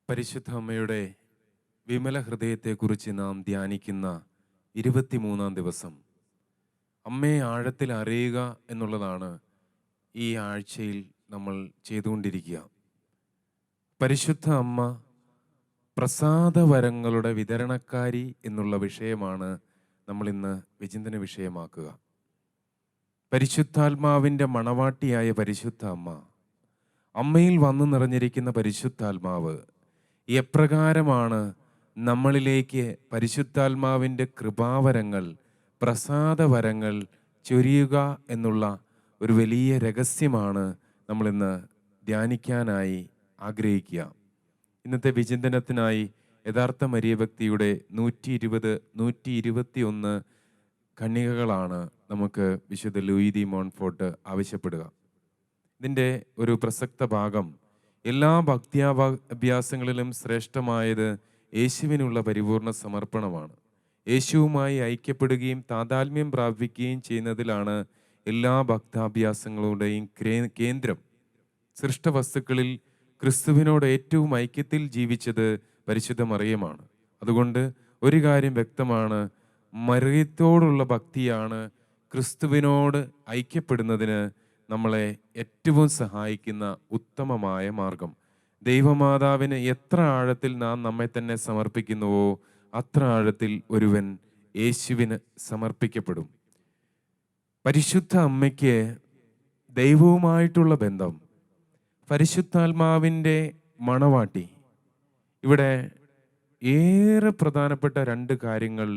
പരിശുദ്ധ അമ്മയുടെ വിമല ഹൃദയത്തെക്കുറിച്ച് നാം ധ്യാനിക്കുന്ന 23-ാം ദിവസം, അമ്മയെ ആഴത്തിൽ അറിയുക എന്നുള്ളതാണ് ഈ ആഴ്ചയിൽ നമ്മൾ ചെയ്തുകൊണ്ടിരിക്കുക. പരിശുദ്ധ അമ്മ പ്രസാദവരങ്ങളുടെ വിതരണക്കാരി എന്നുള്ള വിഷയമാണ് നമ്മൾ ഇന്ന് വിചിന്തന വിഷയമാക്കുക. പരിശുദ്ധാത്മാവിൻ്റെ മണവാട്ടിയായ പരിശുദ്ധ അമ്മ, അമ്മയിൽ വന്നു നിറഞ്ഞിരിക്കുന്ന പരിശുദ്ധാത്മാവ് എപ്രകാരമാണ് നമ്മളിലേക്ക് പരിശുദ്ധാത്മാവിൻ്റെ കൃപാവരങ്ങൾ, പ്രസാദവരങ്ങൾ ചൊരിയുക എന്നുള്ള ഒരു വലിയ രഹസ്യമാണ് നമ്മളിന്ന് ധ്യാനിക്കാനായി ആഗ്രഹിക്കുക. ഇന്നത്തെ വിചിന്തനത്തിനായി യഥാർത്ഥ മരിയഭക്തിയുടെ 120, 121 കന്യകകളാണ് നമുക്ക് വിശുദ്ധ ലൂയി ദി മോൺഫോർട്ട് ആവശ്യപ്പെടുക. ഇതിൻ്റെ ഒരു പ്രസക്ത ഭാഗം, എല്ലാ ഭക്ത്യാഭ്യാസങ്ങളിലും ശ്രേഷ്ഠമായത് യേശുവിനുള്ള പരിപൂർണ സമർപ്പണമാണ്. യേശുവുമായി ഐക്യപ്പെടുകയും താതാത്മ്യം പ്രാപിക്കുകയും ചെയ്യുന്നതിലാണ് എല്ലാ ഭക്താഭ്യാസങ്ങളുടെയും കേന്ദ്രം. സൃഷ്ടവസ്തുക്കളിൽ ക്രിസ്തുവിനോട് ഏറ്റവും ഐക്യത്തിൽ ജീവിച്ചത് പരിശുദ്ധ മറിയമാണ്. അതുകൊണ്ട് ഒരു കാര്യം വ്യക്തമാണ്, മറിയത്തോടുള്ള ഭക്തിയാണ് ക്രിസ്തുവിനോട് ഐക്യപ്പെടുന്നതിന് നമ്മളെ ഏറ്റവും സഹായിക്കുന്ന ഉത്തമമായ മാർഗം. ദൈവമാതാവിന് എത്ര ആഴത്തിൽ നാം നമ്മെ തന്നെ സമർപ്പിക്കുന്നുവോ അത്ര ആഴത്തിൽ ഒരുവൻ യേശുവിന് സമർപ്പിക്കപ്പെടും. പരിശുദ്ധ അമ്മയ്ക്ക് ദൈവവുമായിട്ടുള്ള ബന്ധം, പരിശുദ്ധാത്മാവിൻ്റെ മണവാട്ടി, ഇവിടെ ഏറെ പ്രധാനപ്പെട്ട 2 കാര്യങ്ങൾ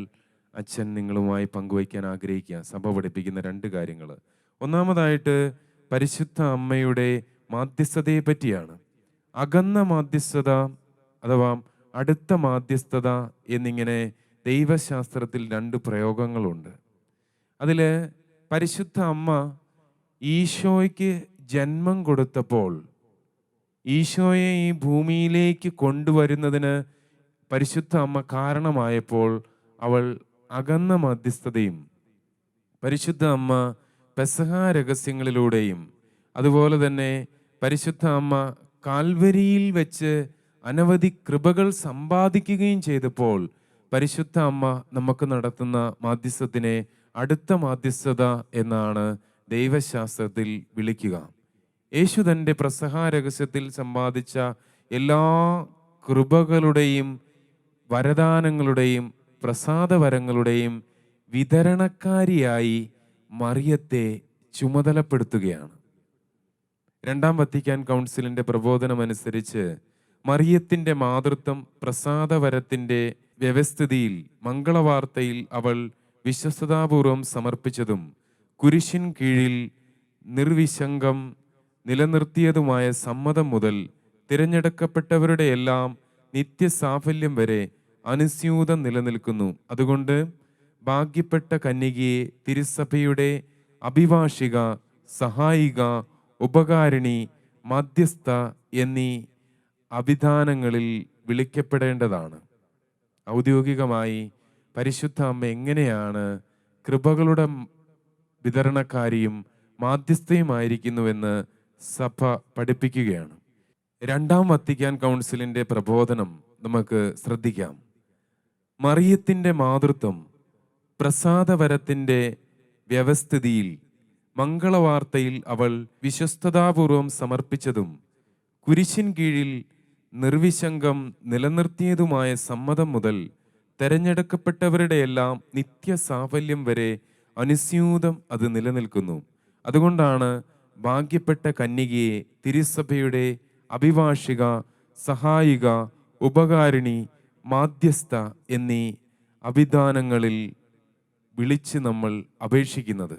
അച്ഛൻ നിങ്ങളുമായി പങ്കുവയ്ക്കാൻ ആഗ്രഹിക്കുക. സഭ പഠിപ്പിക്കുന്ന 2 കാര്യങ്ങൾ. ഒന്നാമതായിട്ട് പരിശുദ്ധ അമ്മയുടെ മാധ്യസ്ഥതയെ പറ്റിയാണ്. അകന്ന മാധ്യസ്ഥത അഥവാ അടുത്ത മാധ്യസ്ഥത എന്നിങ്ങനെ ദൈവശാസ്ത്രത്തിൽ 2 പ്രയോഗങ്ങളുണ്ട്. അതിൽ പരിശുദ്ധ അമ്മ ഈശോയ്ക്ക് ജന്മം കൊടുത്തപ്പോൾ, ഈശോയെ ഈ ഭൂമിയിലേക്ക് കൊണ്ടുവരുന്നതിന് പരിശുദ്ധ അമ്മ കാരണമായപ്പോൾ അവൾ അകന്ന മധ്യസ്ഥതയും, പരിശുദ്ധ അമ്മ പെസഹ രഹസ്യങ്ങളിലൂടെയും, അതുപോലെ തന്നെ പരിശുദ്ധ അമ്മ കാൽവരിയിൽ വെച്ച് അനവധി കൃപകൾ സമ്പാദിക്കുകയും ചെയ്തപ്പോൾ പരിശുദ്ധ അമ്മ നമുക്ക് നടത്തുന്ന മാധ്യസ്ഥത്തിനെ അടുത്ത മാധ്യസ്ഥത എന്നാണ് ദൈവശാസ്ത്രത്തിൽ വിളിക്കുക. യേശു തൻ്റെ പെസഹ രഹസ്യത്തിൽ സമ്പാദിച്ച എല്ലാ കൃപകളുടെയും വരദാനങ്ങളുടെയും പ്രസാദവരങ്ങളുടെയും വിതരണക്കാരിയായി മറിയത്തെ ചുമതലപ്പെടുത്തുകയാണ്. 2-ാം വത്തിക്കാൻ കൗൺസിലിൻ്റെ പ്രബോധനമനുസരിച്ച് മറിയത്തിൻ്റെ മാതൃത്വം പ്രസാദവരത്തിൻ്റെ വ്യവസ്ഥിതിയിൽ മംഗളവാർത്തയിൽ അവൾ വിശ്വസ്തതാപൂർവം സമർപ്പിച്ചതും കുരിശിൻ കീഴിൽ നിർവിശങ്കം നിലനിർത്തിയതുമായ സമ്മതം മുതൽ തിരഞ്ഞെടുക്കപ്പെട്ടവരുടെ എല്ലാം നിത്യസാഫല്യം വരെ അനുസ്യൂതം നിലനിൽക്കുന്നു. അതുകൊണ്ട് ഭാഗ്യപ്പെട്ട കന്യകയെ തിരുസഭയുടെ അഭിഭാഷിക, സഹായിക, ഉപകാരിണി, മധ്യസ്ഥ എന്നീ അഭിധാനങ്ങളിൽ വിളിക്കപ്പെടേണ്ടതാണ്. ഔദ്യോഗികമായി പരിശുദ്ധ അമ്മ എങ്ങനെയാണ് കൃപകളുടെ വിതരണക്കാരിയും മാധ്യസ്ഥയുമായിരിക്കുന്നുവെന്ന് സഭ പഠിപ്പിക്കുകയാണ്. 2-ാം വത്തിക്കാൻ കൗൺസിലിൻ്റെ പ്രബോധനം നമുക്ക് ശ്രദ്ധിക്കാം. മറിയത്തിൻ്റെ മാതൃത്വം പ്രസാദവരത്തിൻ്റെ വ്യവസ്ഥിതിയിൽ മംഗളവാർത്തയിൽ അവൾ വിശ്വസ്തതാപൂർവം സമർപ്പിച്ചതും കുരിശിൻ കീഴിൽ നിർവിശങ്കം നിലനിർത്തിയതുമായ സമ്മതം മുതൽ തെരഞ്ഞെടുക്കപ്പെട്ടവരുടെ എല്ലാം നിത്യസാഫല്യം വരെ അനുസ്യൂതം അത് നിലനിൽക്കുന്നു. അതുകൊണ്ടാണ് ഭാഗ്യപ്പെട്ട കന്യകയെ തിരുസഭയുടെ അഭിഭാഷിക, സഹായിക, ഉപകാരിണി, മാധ്യസ്ഥ എന്നീ അഭിധാനങ്ങളിൽ വിളിച്ച് നമ്മൾ അപേക്ഷിക്കുന്നത്.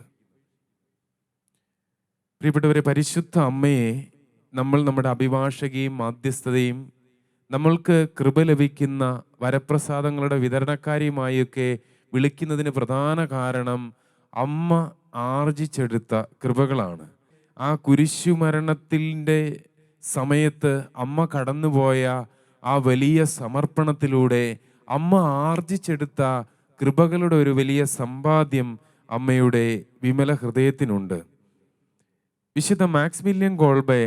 പ്രിയപ്പെട്ടവരെ, പരിശുദ്ധ അമ്മയെ നമ്മൾ നമ്മുടെ അഭിഭാഷകയും മാധ്യസ്ഥതയും നമ്മൾക്ക് കൃപ ലഭിക്കുന്ന വരപ്രസാദങ്ങളുടെ വിതരണക്കാരിയുമായൊക്കെ വിളിക്കുന്നതിന് പ്രധാന കാരണം അമ്മ ആർജിച്ചെടുത്ത കൃപകളാണ്. ആ കുരിശുമരണത്തിൻ്റെ സമയത്ത് അമ്മ കടന്നുപോയ ആ വലിയ സമർപ്പണത്തിലൂടെ അമ്മ ആർജിച്ചെടുത്ത കൃപകളുടെ ഒരു വലിയ സമ്പാദ്യം അമ്മയുടെ വിമല ഹൃദയത്തിനുണ്ട്. വിശുദ്ധ മാക്സിമിലിയൻ കോൾബെ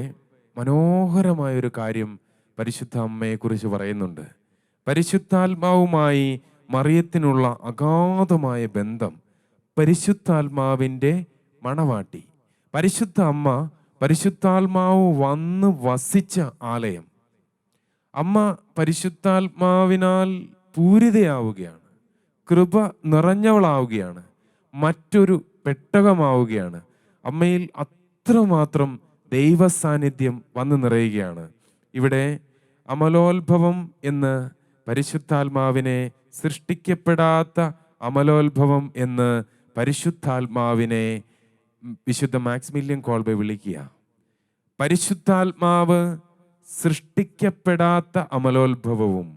മനോഹരമായൊരു കാര്യം പരിശുദ്ധ അമ്മയെക്കുറിച്ച് പറയുന്നുണ്ട്. പരിശുദ്ധാത്മാവുമായി മറിയത്തിനുള്ള അഗാധമായ ബന്ധം, പരിശുദ്ധാത്മാവിൻ്റെ മണവാട്ടി, പരിശുദ്ധ അമ്മ, പരിശുദ്ധാത്മാവ് വന്ന് വസിച്ച ആലയം. അമ്മ പരിശുദ്ധാത്മാവിനാൽ പൂരിതയാവുകയാണ്, കൃപ നിറഞ്ഞവളാവുകയാണ്, മറ്റൊരു പെട്ടകമാവുകയാണ്. അമ്മയിൽ അത്രമാത്രം ദൈവ സാന്നിധ്യം വന്നു നിറയുകയാണ്. ഇവിടെ അമലോത്ഭവം എന്ന് പരിശുദ്ധാത്മാവിനെ, സൃഷ്ടിക്കപ്പെടാത്ത അമലോത്ഭവം എന്ന് പരിശുദ്ധാത്മാവിനെ വിശുദ്ധ മാക്സിമിലിയൻ കോൾബെ വിളിക്കുക. പരിശുദ്ധാത്മാവ് സൃഷ്ടിക്കപ്പെടാത്ത അമലോത്ഭവവും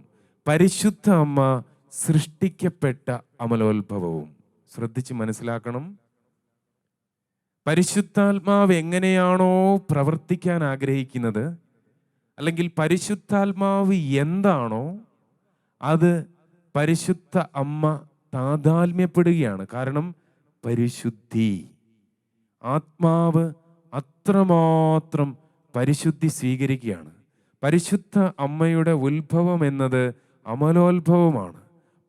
പരിശുദ്ധ അമ്മ സൃഷ്ടിക്കപ്പെട്ട അമലോത്ഭവവും. ശ്രദ്ധിച്ച് മനസ്സിലാക്കണം. പരിശുദ്ധാത്മാവ് എങ്ങനെയാണോ പ്രവർത്തിക്കാൻ ആഗ്രഹിക്കുന്നത്, അല്ലെങ്കിൽ പരിശുദ്ധാത്മാവ് എന്താണോ അത് പരിശുദ്ധ അമ്മ താതാത്മ്യപ്പെടുകയാണ്. കാരണം പരിശുദ്ധി, ആത്മാവ് അത്രമാത്രം പരിശുദ്ധി സ്വീകരിക്കുകയാണ്. പരിശുദ്ധ അമ്മയുടെ ഉത്ഭവം എന്നത് അമലോത്ഭവമാണ്.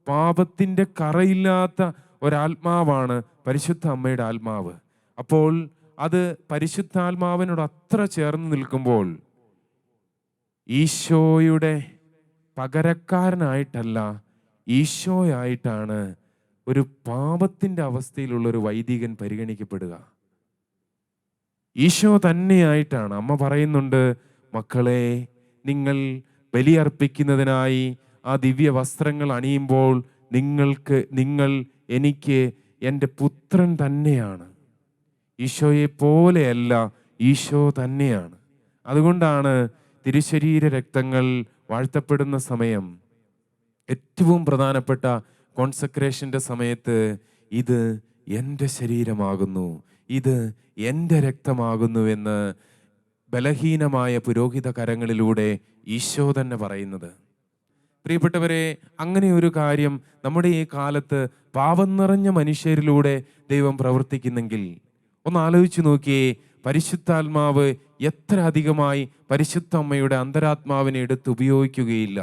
പാപത്തിൻ്റെ കറയില്ലാത്ത ഒരാത്മാവാണ് പരിശുദ്ധ അമ്മയുടെ ആത്മാവ്. അപ്പോൾ അത് പരിശുദ്ധാത്മാവിനോട് അത്ര ചേർന്ന് നിൽക്കുമ്പോൾ ഈശോയുടെ പകരക്കാരനായിട്ടല്ല, ഈശോയായിട്ടാണ് ഒരു പാപത്തിൻ്റെ അവസ്ഥയിലുള്ളൊരു വൈദികൻ പരിഗണിക്കപ്പെടുക. ഈശോ തന്നെയായിട്ടാണ്. അമ്മ പറയുന്നുണ്ട്, മക്കളെ, നിങ്ങൾ ബലിയർപ്പിക്കുന്നതിനായി ആ ദിവ്യ വസ്ത്രങ്ങൾ അണിയുമ്പോൾ നിങ്ങൾ എനിക്ക് എൻ്റെ പുത്രൻ തന്നെയാണ്. ഈശോയെ പോലെയല്ല, ഈശോ തന്നെയാണ്. അതുകൊണ്ടാണ് തിരുശരീര രക്തങ്ങൾ വാഴ്ത്തപ്പെടുന്ന സമയം, ഏറ്റവും പ്രധാനപ്പെട്ട കോൺസക്രേഷൻ്റെ സമയത്ത്, ഇത് എൻ്റെ ശരീരമാകുന്നു, ഇത് എൻ്റെ രക്തമാകുന്നുവെന്ന് ബലഹീനമായ പുരോഹിത കരങ്ങളിലൂടെ ഈശോ തന്നെ പറയുന്നത്. പ്രിയപ്പെട്ടവരെ, അങ്ങനെ ഒരു കാര്യം നമ്മുടെ ഈ കാലത്ത് പാപം നിറഞ്ഞ മനുഷ്യരിലൂടെ ദൈവം പ്രവർത്തിക്കുന്നെങ്കിൽ ഒന്ന് ആലോചിച്ച് നോക്കിയേ. പരിശുദ്ധാത്മാവ് എത്ര അധികമായി പരിശുദ്ധ അമ്മയുടെ അന്തരാത്മാവിനെ എടുത്ത് ഉപയോഗിക്കുകയില്ല.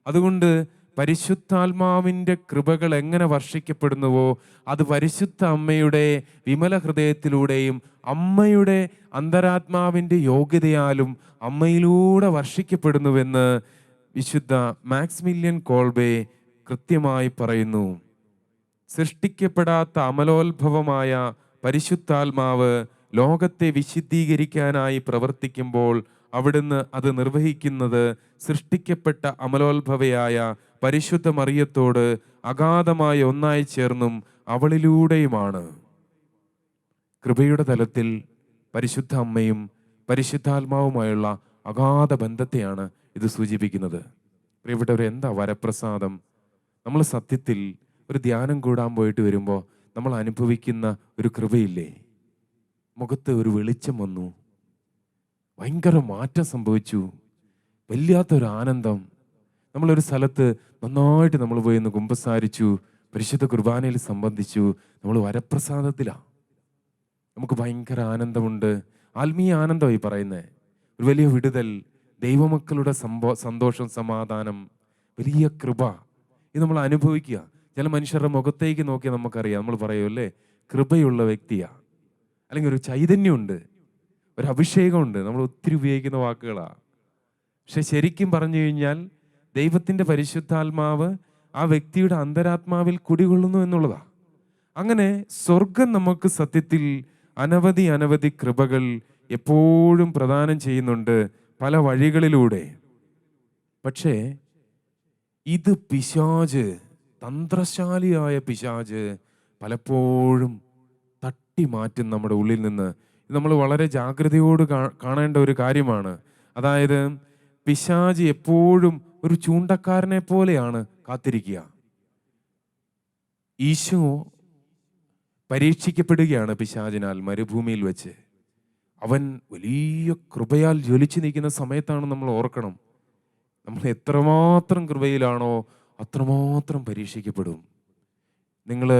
അതുകൊണ്ട് പരിശുദ്ധാത്മാവിൻ്റെ കൃപകൾ എങ്ങനെ വർഷിക്കപ്പെടുന്നുവോ അത് പരിശുദ്ധ അമ്മയുടെ വിമല ഹൃദയത്തിലൂടെയും അമ്മയുടെ അന്തരാത്മാവിൻ്റെ യോഗ്യതയാലും അമ്മയിലൂടെ വർഷിക്കപ്പെടുന്നുവെന്ന് വിശുദ്ധ മാക്സിമിലിയൻ കോൾബെ കൃത്യമായി പറയുന്നു. സൃഷ്ടിക്കപ്പെടാത്ത അമലോത്ഭവമായ പരിശുദ്ധാത്മാവ് ലോകത്തെ വിശുദ്ധീകരിക്കാനായി പ്രവർത്തിക്കുമ്പോൾ അവിടുന്ന് അത് നിർവഹിക്കുന്നത് സൃഷ്ടിക്കപ്പെട്ട അമലോത്ഭവയായ പരിശുദ്ധ മറിയത്തോട് അഗാധമായ ഒന്നായി ചേർന്നും അവളിലൂടെയുമാണ്. കൃപയുടെ തലത്തിൽ പരിശുദ്ധ അമ്മയും പരിശുദ്ധാത്മാവുമായുള്ള അഗാധ ബന്ധത്തെയാണ് ഇത് സൂചിപ്പിക്കുന്നത്. പ്രിയപ്പെട്ടവരെ, എന്താ വരപ്രസാദം? നമ്മൾ സത്യത്തിൽ ഒരു ധ്യാനം കൂടാൻ പോയിട്ട് വരുമ്പോൾ നമ്മൾ അനുഭവിക്കുന്ന ഒരു കൃപയില്ലേ? മുഖത്ത് ഒരു വെളിച്ചം വന്നു, ഭയങ്കര മാറ്റം സംഭവിച്ചു, വല്ലാത്തൊരു ആനന്ദം. നമ്മളൊരു സ്ഥലത്ത് നന്നായിട്ട് നമ്മൾ പോയി ഒന്ന് കുമ്പസാരിച്ചു, പരിശുദ്ധ കുർബാനയിൽ സംബന്ധിച്ചു, നമ്മൾ വരപ്രസാദത്തിലാണ്. നമുക്ക് ഭയങ്കര ആനന്ദമുണ്ട്, ആത്മീയ ആനന്ദമായി പറയുന്നത്. ഒരു വലിയ വിടുതൽ, ദൈവമക്കളുടെ സന്തോഷം, സമാധാനം, വലിയ കൃപ, ഇത് നമ്മൾ അനുഭവിക്കുക. ചില മനുഷ്യരുടെ മുഖത്തേക്ക് നോക്കിയാൽ നമുക്കറിയാം, നമ്മൾ പറയുമല്ലേ, കൃപയുള്ള വ്യക്തിയാണ്, അല്ലെങ്കിൽ ഒരു ചൈതന്യമുണ്ട്, ഒരു അഭിഷേകമുണ്ട്. നമ്മൾ ഒത്തിരി ഉപയോഗിക്കുന്ന വാക്കുകളാണ്. പക്ഷെ ശരിക്കും പറഞ്ഞു കഴിഞ്ഞാൽ ദൈവത്തിൻ്റെ പരിശുദ്ധാത്മാവ് ആ വ്യക്തിയുടെ അന്തരാത്മാവിൽ കുടികൊള്ളുന്നു എന്നുള്ളതാണ്. അങ്ങനെ സ്വർഗം നമുക്ക് സത്യത്തിൽ അനവധി കൃപകൾ എപ്പോഴും പ്രദാനം ചെയ്യുന്നുണ്ട് പല വഴികളിലൂടെ. പക്ഷേ ഇത് പിശാച്, തന്ത്രശാലിയായ പിശാച് പലപ്പോഴും തട്ടി മാറ്റും നമ്മുടെ ഉള്ളിൽ നിന്ന്. ഇത് നമ്മൾ വളരെ ജാഗ്രതയോട് കാണേണ്ട ഒരു കാര്യമാണ്. അതായത് പിശാച് എപ്പോഴും ഒരു ചൂണ്ടക്കാരനെ പോലെയാണ് കാത്തിരിക്കുക. ഈശോ പരീക്ഷിക്കപ്പെടുകയാണ് പിശാചിനാൽ മരുഭൂമിയിൽ വെച്ച്. അവൻ വലിയ കൃപയാൽ ജ്വലിച്ചു നിൽക്കുന്ന സമയത്താണ് നമ്മൾ ഓർക്കണം. നമ്മൾ എത്രമാത്രം കൃപയിലാണോ അത്രമാത്രം പരീക്ഷിക്കപ്പെടും. നിങ്ങൾ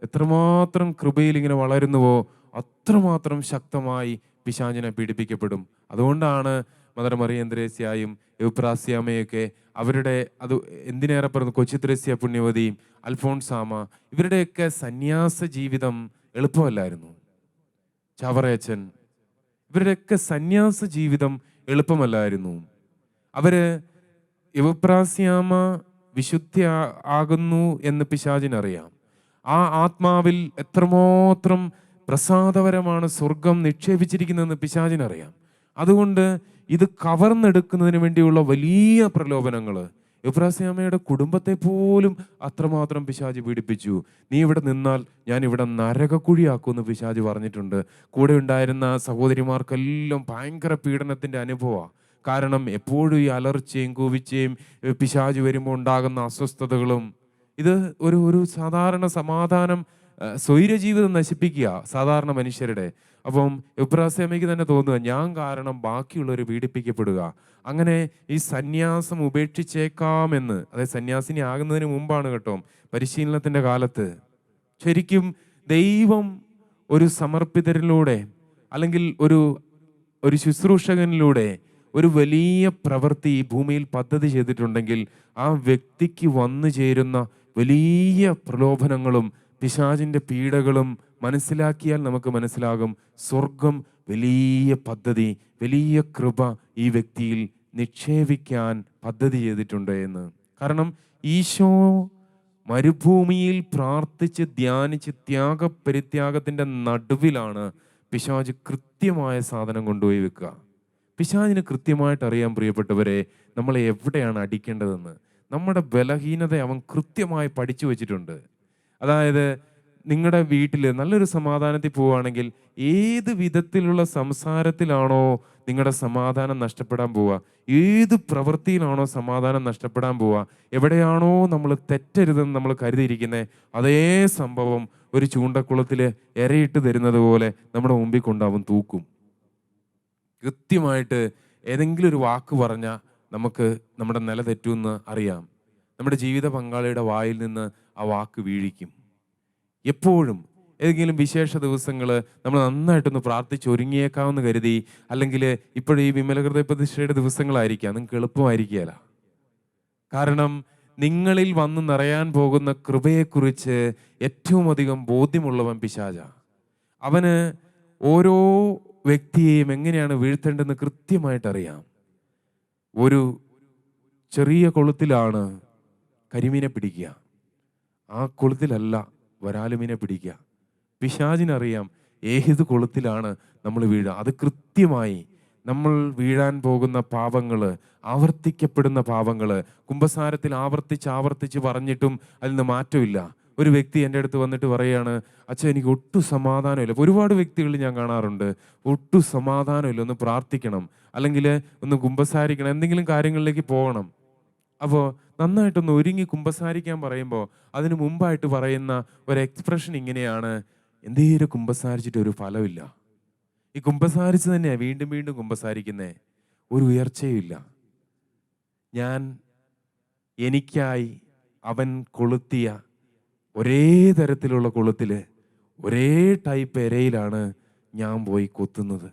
എത്രമാത്രം കൃപയിൽ ഇങ്ങനെ വളരുന്നുവോ അത്രമാത്രം ശക്തമായി പിശാചിനെ പീഡിപ്പിക്കപ്പെടും. അതുകൊണ്ടാണ് മദർ മറിയം ത്രേസ്യയും എവുപ്രാസ്യാമയൊക്കെ അവരുടെ, അത് എന്തിനേറെ പറഞ്ഞു, കൊച്ചി ത്രേസ്യ പുണ്യവതിയും അൽഫോൺസാമ, ഇവരുടെയൊക്കെ സന്യാസ ജീവിതം എളുപ്പമല്ലായിരുന്നു. ചാവറയച്ചൻ, ഇവരുടെയൊക്കെ സന്യാസ ജീവിതം എളുപ്പമല്ലായിരുന്നു. അവര് എവുപ്രാസ്യാമ വിശുദ്ധ ആകുന്നു എന്ന് പിശാചിനറിയാം. ആ ആത്മാവിൽ എത്രമാത്രം പ്രസാദപരമാണ് സ്വർഗം നിക്ഷേപിച്ചിരിക്കുന്നതെന്ന് പിശാചിനറിയാം. അതുകൊണ്ട് ഇത് കവർന്നെടുക്കുന്നതിന് വേണ്ടിയുള്ള വലിയ പ്രലോഭനങ്ങൾ എവുപ്രാസ്യാമയുടെ കുടുംബത്തെ പോലും അത്രമാത്രം പിശാച് പീഡിപ്പിച്ചു. നീ ഇവിടെ നിന്നാൽ ഞാൻ ഇവിടെ നരകക്കുഴിയാക്കുമെന്ന് പിശാച് പറഞ്ഞിട്ടുണ്ട്. കൂടെ ഉണ്ടായിരുന്ന സഹോദരിമാർക്കെല്ലാം ഭയങ്കര പീഡനത്തിൻ്റെ അനുഭവമാണ്. കാരണം എപ്പോഴും ഈ അലർച്ചയും കൂവിച്ചയും പിശാച് വരുമ്പോൾ ഉണ്ടാകുന്ന അസ്വസ്ഥതകളും, ഇത് ഒരു സാധാരണ സമാധാനം, സ്വൈരജീവിതം നശിപ്പിക്കുക സാധാരണ മനുഷ്യരുടെ. അപ്പം എബ്രാസ്യാമയ്ക്ക് തന്നെ തോന്നുക, ഞാൻ കാരണം ബാക്കിയുള്ളവർ പീഡിപ്പിക്കപ്പെടുക. അങ്ങനെ ഈ സന്യാസം ഉപേക്ഷിച്ചേക്കാമെന്ന്, അതായത് സന്യാസിനി ആകുന്നതിന് മുമ്പാണ് കേട്ടോ, പരിശീലനത്തിൻ്റെ കാലത്ത് ശരിക്കും ദൈവം ഒരു സമർപ്പിതരിലൂടെ അല്ലെങ്കിൽ ഒരു ശുശ്രൂഷകനിലൂടെ ഒരു വലിയ പ്രവൃത്തി ഭൂമിയിൽ പദ്ധതി ചെയ്തിട്ടുണ്ടെങ്കിൽ ആ വ്യക്തിക്ക് വന്നു ചേരുന്ന വലിയ പ്രലോഭനങ്ങളും പിശാചിൻ്റെ പീഡകളും മനസ്സിലാക്കിയാൽ നമുക്ക് മനസ്സിലാകും സ്വർഗം വലിയ പദ്ധതി, വലിയ കൃപ ഈ വ്യക്തിയിൽ നിക്ഷേപിക്കാൻ പദ്ധതി ചെയ്തിട്ടുണ്ട് എന്ന്. കാരണം ഈശോ മരുഭൂമിയിൽ പ്രാർത്ഥിച്ച് ധ്യാനിച്ച് ത്യാഗപരിത്യാഗത്തിൻ്റെ നടുവിലാണ് പിശാച് കൃത്യമായ സാധനം കൊണ്ടുപോയി വെക്കുക. പിശാചിന് കൃത്യമായിട്ട് അറിയാൻ, പ്രിയപ്പെട്ടവരെ, നമ്മളെ എവിടെയാണ് അടിക്കേണ്ടതെന്ന്. നമ്മുടെ ബലഹീനത അവൻ കൃത്യമായി പഠിച്ചു വെച്ചിട്ടുണ്ട്. അതായത് നിങ്ങളുടെ വീട്ടിൽ നല്ലൊരു സമാധാനത്തിൽ പോവുകയാണെങ്കിൽ ഏത് വിധത്തിലുള്ള സംസാരത്തിലാണോ നിങ്ങളുടെ സമാധാനം നഷ്ടപ്പെടാൻ പോവുക, ഏത് പ്രവൃത്തിയിലാണോ സമാധാനം നഷ്ടപ്പെടാൻ പോവുക, എവിടെയാണോ നമ്മൾ തെറ്റരുതെന്ന് നമ്മൾ കരുതിയിരിക്കുന്നത്, അതേ സംഭവം ഒരു ചൂണ്ടക്കുളത്തിൽ ഇരയിട്ട് തരുന്നത് പോലെ നമ്മുടെ മുമ്പിൽ കൊണ്ടാവും തൂക്കും. കൃത്യമായിട്ട് ഏതെങ്കിലും ഒരു വാക്ക് പറഞ്ഞാൽ നമുക്ക് നമ്മുടെ നില തെറ്റുമെന്ന് അറിയാം. നമ്മുടെ ജീവിത പങ്കാളിയുടെ വായിൽ നിന്ന് ആ വാക്ക് വീഴിക്കും. എപ്പോഴും ഏതെങ്കിലും വിശേഷ ദിവസങ്ങൾ നമ്മൾ നന്നായിട്ടൊന്ന് പ്രാർത്ഥിച്ച് ഒരുങ്ങിയേക്കാമെന്ന് കരുതി, അല്ലെങ്കിൽ ഇപ്പോഴും ഈ വിമല ഹൃദയ പ്രതിഷ്ഠയുടെ ദിവസങ്ങളായിരിക്കാം, നിങ്ങൾക്ക് എളുപ്പമായിരിക്കുകയില്ല. കാരണം നിങ്ങളിൽ വന്ന് നിറയാൻ പോകുന്ന കൃപയെക്കുറിച്ച് ഏറ്റവും അധികം ബോധ്യമുള്ളവൻ പിശാചാ. അവന് ഓരോ വ്യക്തിയെയും എങ്ങനെയാണ് വീഴ്ത്തേണ്ടതെന്ന് കൃത്യമായിട്ട് അറിയാം. ഒരു ചെറിയ കൊളുത്തിലാണ് കരിമീനെ പിടിക്കുക, ആ കൊളുത്തിലല്ല വരാലുമീനെ പിടിക്കുക. പിശാചിനറിയാം ഏത് കൊളുത്തിലാണ് നമ്മൾ വീഴുക. അത് കൃത്യമായി നമ്മൾ വീഴാൻ പോകുന്ന പാപങ്ങൾ, ആവർത്തിക്കപ്പെടുന്ന പാപങ്ങൾ, കുമ്പസാരത്തിൽ ആവർത്തിച്ച് പറഞ്ഞിട്ടും അതിൽ നിന്ന് മാറ്റമില്ല. ഒരു വ്യക്തി എൻ്റെ അടുത്ത് വന്നിട്ട് പറയുകയാണ്, അച്ഛാ എനിക്ക് ഒട്ടും സമാധാനമില്ല. ഒരുപാട് വ്യക്തികൾ ഞാൻ കാണാറുണ്ട്, ഒട്ടും സമാധാനമില്ല, ഒന്ന് പ്രാർത്ഥിക്കണം, അല്ലെങ്കിൽ ഒന്ന് കുമ്പസാരിക്കണം, എന്തെങ്കിലും കാര്യങ്ങളിലേക്ക് പോകണം. അപ്പോൾ നന്നായിട്ടൊന്ന് ഒരുങ്ങി കുമ്പസാരിക്കാൻ പറയുമ്പോൾ അതിന് മുമ്പായിട്ട് പറയുന്ന ഒരു എക്സ്പ്രഷൻ ഇങ്ങനെയാണ്, എന്തേലും കുമ്പസാരിച്ചിട്ട് ഒരു ഫലമില്ല. ഈ കുമ്പസാരിച്ച് തന്നെയാണ് വീണ്ടും വീണ്ടും കുമ്പസാരിക്കുന്നേ, ഒരു ഉയർച്ചയില്ല. എനിക്കായി അവൻ കൊളുത്തിയ ഒരേ തരത്തിലുള്ള കൊളുത്തിൽ ഒരേ ടൈപ്പ് ഇരയിലാണ് ഞാൻ പോയി കൊത്തുന്നത്.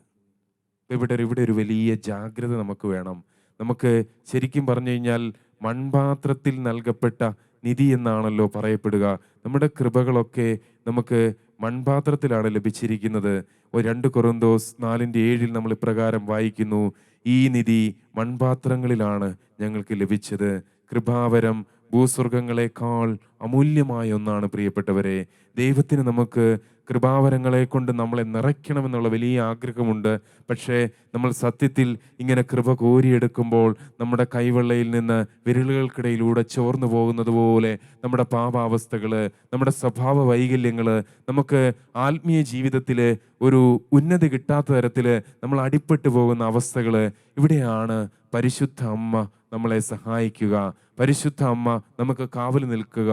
ഇവിടെ ഒരു വലിയ ജാഗ്രത നമുക്ക് വേണം. നമുക്ക് ശരിക്കും പറഞ്ഞു കഴിഞ്ഞാൽ മൺപാത്രത്തിൽ നൽകപ്പെട്ട നിധി എന്നാണല്ലോ പറയപ്പെടുക. നമ്മുടെ കൃപകളൊക്കെ നമുക്ക് മൺപാത്രത്തിലാണ് ലഭിച്ചിരിക്കുന്നത്. 2 കൊറിന്തോസ് 4:7 നമ്മൾ ഇപ്രകാരം വായിക്കുന്നു, ഈ നിധി മൺപാത്രങ്ങളിലാണ് ഞങ്ങൾക്ക് ലഭിച്ചത്, കൃപാവരം ഭൂസ്വർഗങ്ങളെക്കാൾ അമൂല്യമായ ഒന്നാണ് പ്രിയപ്പെട്ടവരെ. ദൈവത്തിന് നമുക്ക് കൃപാവരങ്ങളെ കൊണ്ട് നമ്മളെ നിറയ്ക്കണമെന്നുള്ള വലിയ ആഗ്രഹമുണ്ട്. പക്ഷേ നമ്മൾ സത്യത്തിൽ ഇങ്ങനെ കൃപ കോരിയെടുക്കുമ്പോൾ നമ്മുടെ കൈവെള്ളയിൽ നിന്ന് വിരലുകൾക്കിടയിലൂടെ ചോർന്നു പോകുന്നത് പോലെ നമ്മുടെ പാപാവസ്ഥകൾ, നമ്മുടെ സ്വഭാവ വൈകല്യങ്ങൾ, നമുക്ക് ആത്മീയ ജീവിതത്തിൽ ഒരു ഉന്നതി കിട്ടാത്ത തരത്തിൽ നമ്മൾ അടിപ്പെട്ടു പോകുന്ന അവസ്ഥകൾ, ഇവിടെയാണ് പരിശുദ്ധ അമ്മ നമ്മളെ സഹായിക്കുക. പരിശുദ്ധ അമ്മ നമുക്ക് കാവൽ നിൽക്കുക.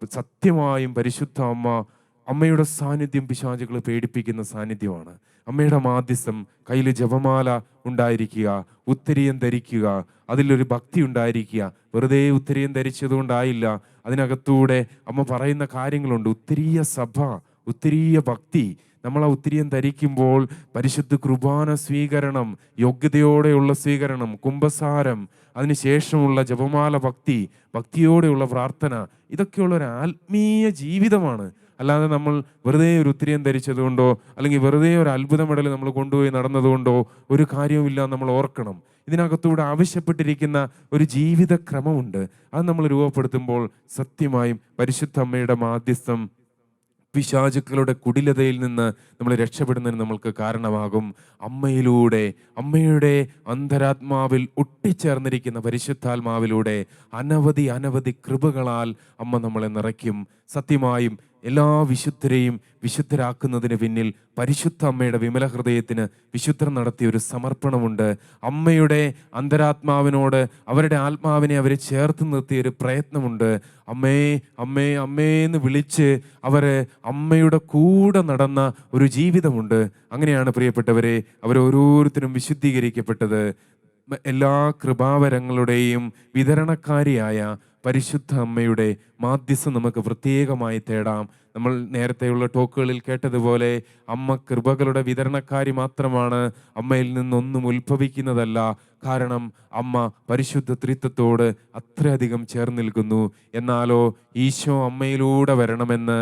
സത്യമായും പരിശുദ്ധ അമ്മയുടെ സാന്നിധ്യം പിശാചുകളെ പേടിപ്പിക്കുന്ന സാന്നിധ്യമാണ്. അമ്മയുടെ മാധ്യസ്ഥം, കയ്യിൽ ജപമാല ഉണ്ടായിരിക്കുക, ഉത്തരീയം ധരിക്കുക, അതിലൊരു ഭക്തി ഉണ്ടായിരിക്കുക. വെറുതെ ഉത്തരീയം ധരിച്ചതുകൊണ്ടായില്ല, അതിനകത്തൂടെ അമ്മ പറയുന്ന കാര്യങ്ങളുണ്ട്. ഉത്തരീയ സഭ, ഉത്തരീയ ഭക്തി. നമ്മൾ ആ ഉത്തരീയം ധരിക്കുമ്പോൾ പരിശുദ്ധ കുർബാന സ്വീകരണം, യോഗ്യതയോടെയുള്ള സ്വീകരണം, കുംഭസാരം, അതിനുശേഷമുള്ള ജപമാല ഭക്തി, ഭക്തിയോടെയുള്ള പ്രാർത്ഥന, ഇതൊക്കെയുള്ള ഒരു ആത്മീയ ജീവിതമാണ്. അല്ലാതെ നമ്മൾ വെറുതെ ഒരു ഉത്തരീയം ധരിച്ചതുകൊണ്ടോ അല്ലെങ്കിൽ വെറുതെ ഒരു അത്ഭുത മെഡൽ നമ്മൾ കൊണ്ടുപോയി നടന്നതുകൊണ്ടോ ഒരു കാര്യവുമില്ല. നമ്മൾ ഓർക്കണം, ഇതിനകത്തൂടെ ആവശ്യപ്പെട്ടിരിക്കുന്ന ഒരു ജീവിതക്രമമുണ്ട്. അത് നമ്മൾ രൂപപ്പെടുത്തുമ്പോൾ സത്യമായും പരിശുദ്ധ അമ്മയുടെ മാധ്യസ്ഥം പിശാചുക്കളുടെ കുടിലതയിൽ നിന്ന് നമ്മൾ രക്ഷപ്പെടുന്നതിന് നമ്മൾക്ക് കാരണമാകും. അമ്മയിലൂടെ, അമ്മയുടെ അന്തരാത്മാവിൽ ഒട്ടിച്ചേർന്നിരിക്കുന്ന പരിശുദ്ധാത്മാവിലൂടെ അനവധി അനവധി കൃപകളാൽ അമ്മ നമ്മളെ നിറയ്ക്കും. സത്യമായും എല്ലാ വിശുദ്ധരെയും വിശുദ്ധരാക്കുന്നതിന് പിന്നിൽ പരിശുദ്ധ അമ്മയുടെ വിമല ഹൃദയത്തിന് വിശുദ്ധർ നടത്തിയ ഒരു സമർപ്പണമുണ്ട്. അമ്മയുടെ അന്തരാത്മാവിനോട് അവരുടെ ആത്മാവിനെ അവർ ചേർത്ത് നിർത്തിയ ഒരു പ്രയത്നമുണ്ട്. അമ്മേ അമ്മേ അമ്മേ എന്ന് വിളിച്ച് അവർ അമ്മയുടെ കൂടെ നടന്ന ഒരു ജീവിതമുണ്ട്. അങ്ങനെയാണ് പ്രിയപ്പെട്ടവരെ അവരോരോരുത്തരും വിശുദ്ധീകരിക്കപ്പെട്ടത്. എല്ലാ കൃപാവരങ്ങളുടെയും വിതരണക്കാരിയായ പരിശുദ്ധ അമ്മയുടെ മാധ്യസ്ഥം നമുക്ക് പ്രത്യേകമായി തേടാം. നമ്മൾ നേരത്തെയുള്ള ടോക്കുകളിൽ കേട്ടതുപോലെ അമ്മ കൃപകളുടെ വിതരണക്കാരി മാത്രമാണ്, അമ്മയിൽ നിന്നൊന്നും ഉത്ഭവിക്കുന്നതല്ല. കാരണം അമ്മ പരിശുദ്ധ ത്രിത്വത്തോട് അത്രയധികം ചേർന്ന് നിൽക്കുന്നു. എന്നാലോ ഈശോ അമ്മയിലൂടെ വരണമെന്ന്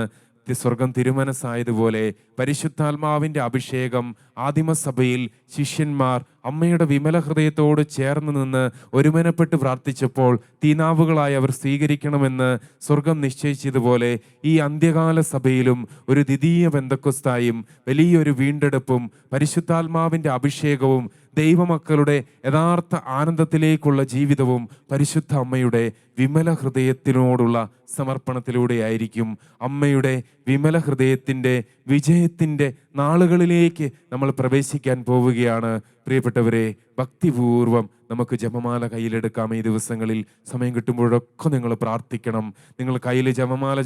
സ്വർഗം തിരുമനസ്സായതുപോലെ പരിശുദ്ധാത്മാവിൻ്റെ അഭിഷേകം ആദിമസഭയിൽ ശിഷ്യന്മാർ അമ്മയുടെ വിമല ഹൃദയത്തോട് ചേർന്ന് നിന്ന് ഒരുമനപ്പെട്ട് പ്രാർത്ഥിച്ചപ്പോൾ തീനാവുകളായി അവർ സ്വീകരിക്കണമെന്ന് സ്വർഗം നിശ്ചയിച്ചതുപോലെ ഈ അന്ത്യകാല സഭയിലും ഒരു ദ്വിതീയ പെന്തക്കോസ്തായും വലിയൊരു വീണ്ടെടുപ്പും പരിശുദ്ധാത്മാവിൻ്റെ അഭിഷേകവും ദൈവമക്കളുടെ യഥാർത്ഥ ആനന്ദത്തിലേക്കുള്ള ജീവിതവും പരിശുദ്ധ അമ്മയുടെ വിമല ഹൃദയത്തിനോടുള്ള സമർപ്പണത്തിലൂടെയായിരിക്കും. അമ്മയുടെ വിമല ഹൃദയത്തിൻ്റെ വിജയത്തിൻ്റെ നാളുകളിലേക്ക് നമ്മൾ പ്രവേശിക്കാൻ പോവുകയാണ്. പ്രിയപ്പെട്ടവരെ, ഭക്തിപൂർവം നമുക്ക് ജപമാല കയ്യിലെടുക്കാം. ഈ ദിവസങ്ങളിൽ സമയം കിട്ടുമ്പോഴൊക്കെ നിങ്ങൾ പ്രാർത്ഥിക്കണം. നിങ്ങൾ കയ്യിൽ ജപമാല